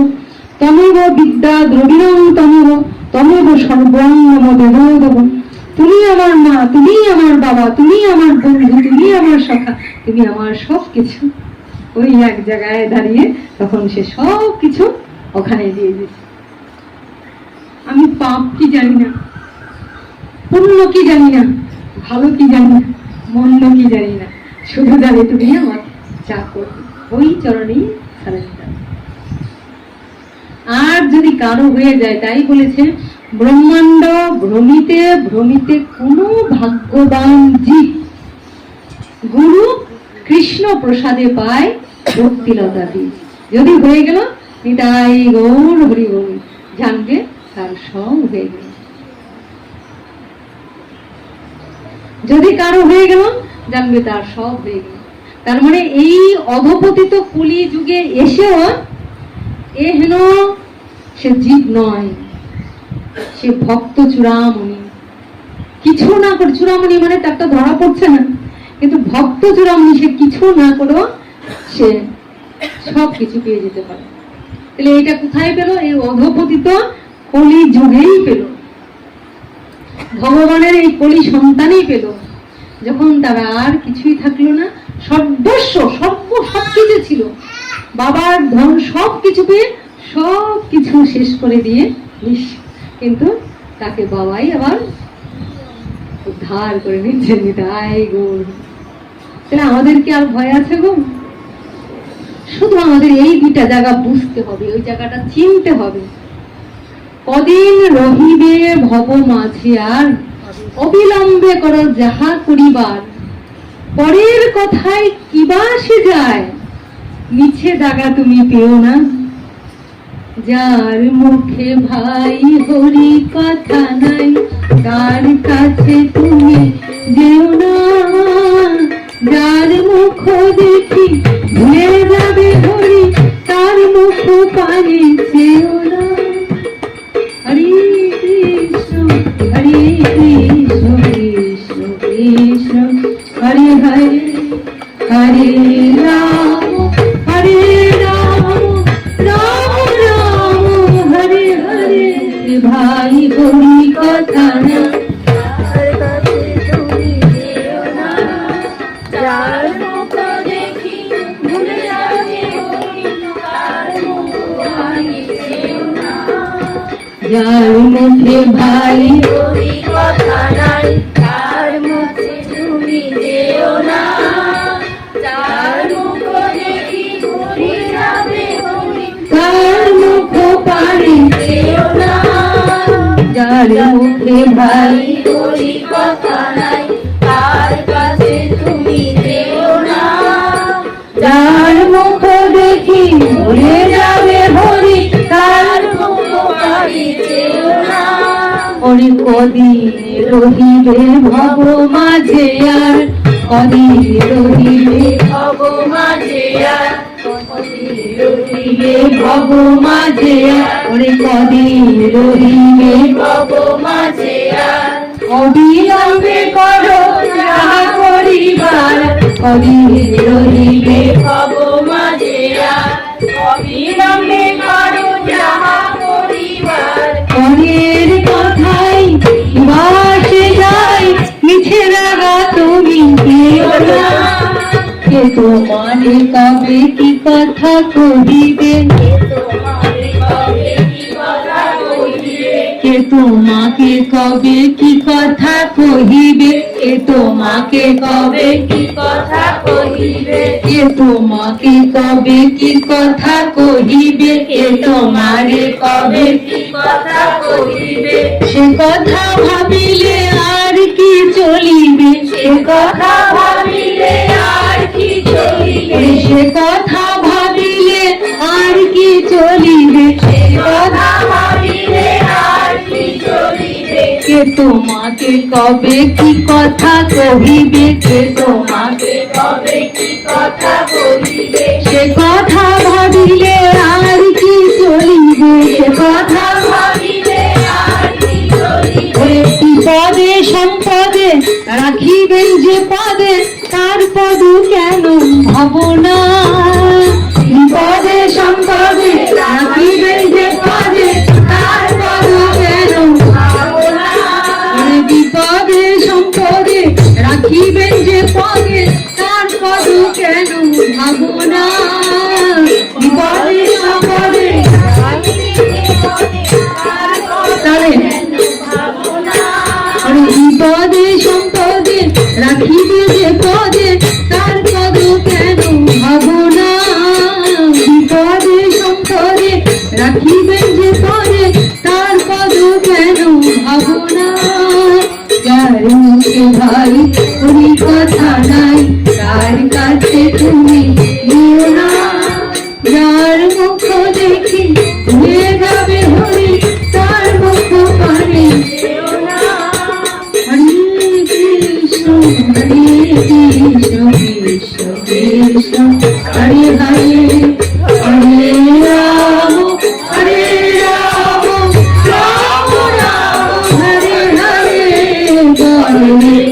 তমেব বিদ্যা দ্রবিণং তমেব, তমেব সর্বং মম দেব। তুমি আমার মা, তুমি আমার বাবা, তুমি আমার বন্ধু, তুমি আমার সখা, তুমি আমার সব কিছু। ওই এক জায়গায় দাঁড়িয়ে তখন সে সব কিছু ওখানে দিয়ে দিচ্ছে। আমি পাপ কি জানি না, পুণ্য কি জানি না, ভালো কি জানি না, মন্দ কি জানি না, শুধু জানি তুমি আমার চাকর, ওই চরণেই সারেন্ডার। আর যদি কারো হয়ে যায়, তাই বলেছে ব্রহ্মাণ্ড ভ্রমিতে ভ্রমিতে কোন ভাগ্যবান জীব গুরু কৃষ্ণ প্রসাদে পায় ভক্তিলতা বীজ। যদি হয়ে গেল নিতাই গৌর হরি বল, জানবে তার সব হয়ে গেল। যদি কারো হয়ে গেল, জানবে তার সব হয়ে গেল। তার মানে এই অধপতিত কলি যুগে এসেও এ হেন সে জীব নয়, সে ভক্ত চূড়ামণি। কিছু না করে, চূড়ামণি মানে তারটা ধরা পড়ছে না, কিন্তু ভক্ত চূড়ামণি সে কিছু না করেও সে সব কিছু পেয়ে যেতে পারে। তাহলে এটা কোথায় পেল? এই অধপতিত কলি যুগেই পেল, ভগবানের এই কলি সন্তানই পেল, যখন তারা আর কিছুই থাকলো না, সর্বস্ব সবকিছু ছিল, বাবার ধন সব কিছু পেয়ে সব কিছু শেষ করে দিয়ে কিন্তু তাকে বাবাই আবার উদ্ধার করে নিচ্ছেন। নিতাই গৌর। তাহলে আমাদের কি আর ভয় আছে গো? শুধু আমাদের এই দুইটা জায়গা বুঝতে হবে, ওই জায়গাটা চিনতে হবে। কদিন রহিবে ভব মাঝে আর অবিলম্বে করো যাহা করিবার, পরের কথায় কিবা সে যায়, মিছে জায়গা তুমি পেও না। যার মুখে ভাই হরি কথা নাই, তার কাছে তুমি যেও না। যার মুখ দেখি ভুলে যাবে হরি, তার মুখ পানে যেও না। হরে কৃষ্ণ হরে কৃষ্ণ কৃষ্ণ কৃষ্ণ হরে হরে, হরে রাম হরে রাম রাম রাম হরে হরে। ভাই হরি কথা না, যার মুখে ভাই হরি কথা নাই, তার মুখে তুমি যেও না। যার মুখ দেখি ভুলে যাবে হরি, তার মুখ পানে যেও না। যার মুখে ভাই হরি কথা নাই, তার কাছে তুমি যেও না। যার মুখ দেখি ভুলে যাবে হরি, তার মুখ পানে যেও না। ওরে কদিন রহিবে ভব মাঝে আর, কদিন রহিবে ভব মাঝে আর, রহিবে ভব মাঝে আর। ওরে কদিন রহিবে ভব মাঝে আর, অবিলম্বে করো যাহা করিবার, কদিন রহিবে ভব মাঝে আর, অবিলম্বে করো যাহা করিবার। পরের কথাই বাসে যায়, মিছে রাগা তুমি পেও না। কে তোমারে কবে কি কথা কহিবে, কে তোমাকে কবে কি কথা কহিবে, কে তোমাকে কবে কি কথা কহিবে, কে তোমাকে কবে কি কথা কহিবে, কে তোমারে কবে কি কথা কহিবে। সে কথা ভাবিলে আর কি চলিবে, সে কথা ভাবিলে আর কি চলিবে, সে কথা ভাবিলে আর কি চলিবে, সে কথা ভাবিলে আর কি চলিবে। কে তোমাকে কবে কি কথা কহিবে, কে তোমাকে কবে কি কথা কহিবে, সে কথা ভাবিলে আর কি চলিবে, সে কথা ভাবিলে আর কি চলিবে। বিপদে সম্পদে রাখিবেন যে পদে, তার পদ কেন ভাবনা। বিপদে সম্পদে রাখিবেন যে পদে, তার পদ কেন ভাবনা। বিপদে সম্পদে রাখিবেন যে পদে, তার পদ কেন ভাবনা। বিপদে সম্পদে তাহলে বিপদে সম্পদে রাখিবে যে পদে, তার পদ কেন ভাবনা। বিপদে সম্পদে রাখিবেন যে পদে, তার পদ কেন ভাবনা। যার মুখে ভাই হরি কথা নাই, তার কাছে তুমি যেও না। যার মুখ দেখি ভুলে যাবে হরি, তার মুখ পানে যেও না। হরে কৃষ্ণ হরে কৃষ্ণ কৃষ্ণ কৃষ্ণ হরে হরে, হরে রাম হরে রাম রাম রাম হরে হরে। গরে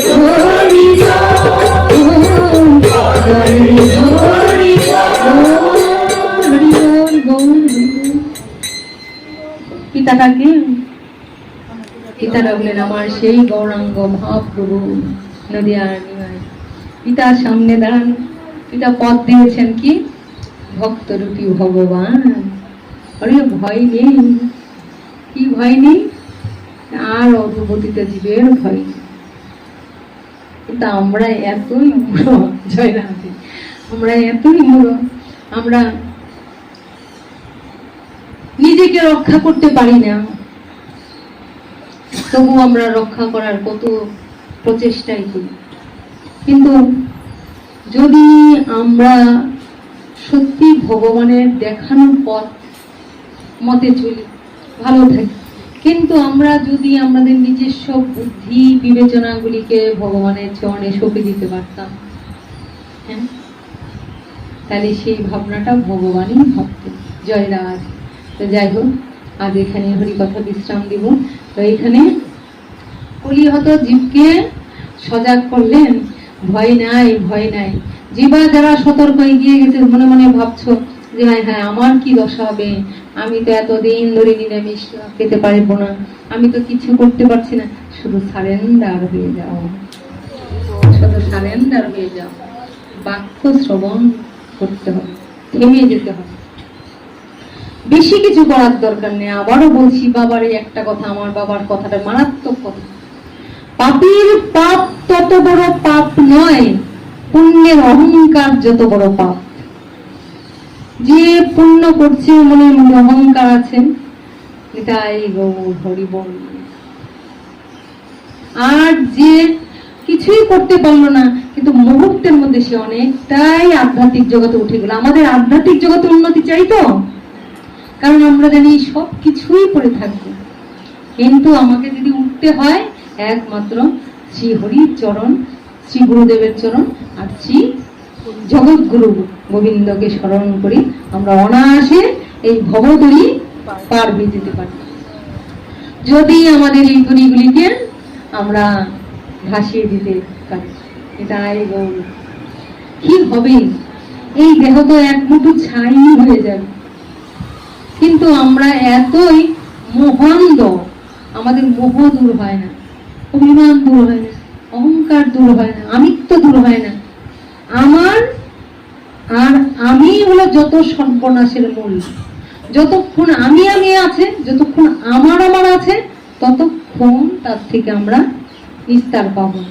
হরি পিতাটাকে, পিতারা বলেন আমার সেই গৌরাঙ্গ মহাপ্রভু নদিয়ার নিবাস। পিতার সামনে দাঁড়ান, পিতা পদ দিয়েছেন কি ভক্তরূপী ভগবান। আরে ভয় নেই, কি ভয় নেই, আর অধপতিত জীবের ভয় নেই। কিন্তু আমরা এতই মূঢ়, জয়রাধে, আমরা এতই মূঢ়, আমরা নিজেকে রক্ষা করতে পারি না, তবু আমরা রক্ষা করার কত প্রচেষ্টাই করি। কিন্তু যদি আমরা সত্যি ভগবানের দেখানো পথ মতে চলি, ভালো থাকি। কিন্তু আমরা যদি আমাদের নিজস্ব বুদ্ধি বিবেচনাগুলিকে ভগবানের চরণে সঁপে দিতে পারতাম, হ্যাঁ, তাহলে সেই ভাবনাটা ভগবানই ভাবতেন। জয় রাধে। তো যাই হোক, আজ এখানে হরিকথা বিশ্রাম দিব। তো এখানে কলিহত জীবকে সজাগ করলেন, ভয় নাই, ভয় নাই। জীবা যারা সতর্ক এগিয়ে গেছে, মনে মনে ভাবছো যে হ্যাঁ হ্যাঁ আমার কি দশা হবে, আমি তো এতদিন ধরে নিরামিষ খেতে পারবো না, আমি তো কিছু করতে পারছি না। শুধু সারেন্ডার হয়ে যাও, শুধু সারেন্ডার হয়ে যাও। বাক্য শ্রবণ করতে হবে, থেমে যেতে হবে, বেশি কিছু করার দরকার নেই। আবারও বলছি, বাবার এই একটা কথা, আমার বাবার কথাটা মারাত্মক কথা। পাপীর পাপ তত বড় পাপ নয়, পুণ্যের অহংকার যত বড় পাপ। যে পুণ্য করছে, মনের মধ্যে অহংকার আছে, এটাই গৌর হরি বল। আর যে কিছুই করতে পারলো না, কিন্তু মুহূর্তের মধ্যে সে অনেকটাই আধ্যাত্মিক জগতে উঠে গেল। আমাদের আধ্যাত্মিক জগতে উন্নতি চাই তো, কারণ আমরা জানি সব কিছুই করে থাকবো, কিন্তু আমাকে যদি উঠতে হয় একমাত্র শ্রী হরির চরণ, শ্রী গুরুদেবের চরণ আর শ্রী জগৎগুরু গোবিন্দকে স্মরণ করি আমরা অনায়াসে এই ভবদুরি পার হয়ে যেতে পারি। যদি আমাদের এই দড়িগুলিকে আমরা ভাসিয়ে দিতে পারি, এটাই গৌর। কি হবে? এই দেহ তো এক মুঠো ছাই হয়ে যাবে, কিন্তু আমরা এতই মোহান্ধ, আমাদের মোহ দূর হয় না, অভিমান দূর হয় না, অহংকার দূর হয় না, আমিত্ব দূর হয় না। আমার আর আমি হলো যত সর্বনাশের মূল। যতক্ষণ আমি আমি আছে, যতক্ষণ আমার আমার আছে, ততক্ষণ তার থেকে আমরা নিস্তার পাবো,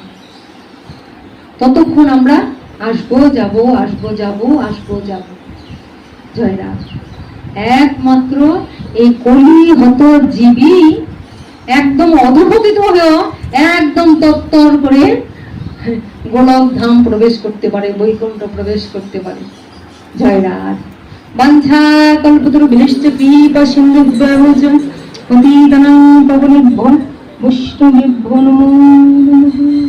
ততক্ষণ আমরা আসবো যাব, আসবো যাব, আসবো যাব। জয় রাম। একমাত্র এই কলিহত জীবী একদম অধঃপতিত হয়েও একদম তত্তর করে গোলক ধাম প্রবেশ করতে পারে, বৈকুণ্ঠ প্রবেশ করতে পারে। জয় রাধ। বাঞ্ছা কল্পতরুভ্যশ্চ কৃপা সিন্ধুভ্যেব পতিতানাং পাবনেভ্যো বৈষ্ণবেভ্যো নমো নমঃ।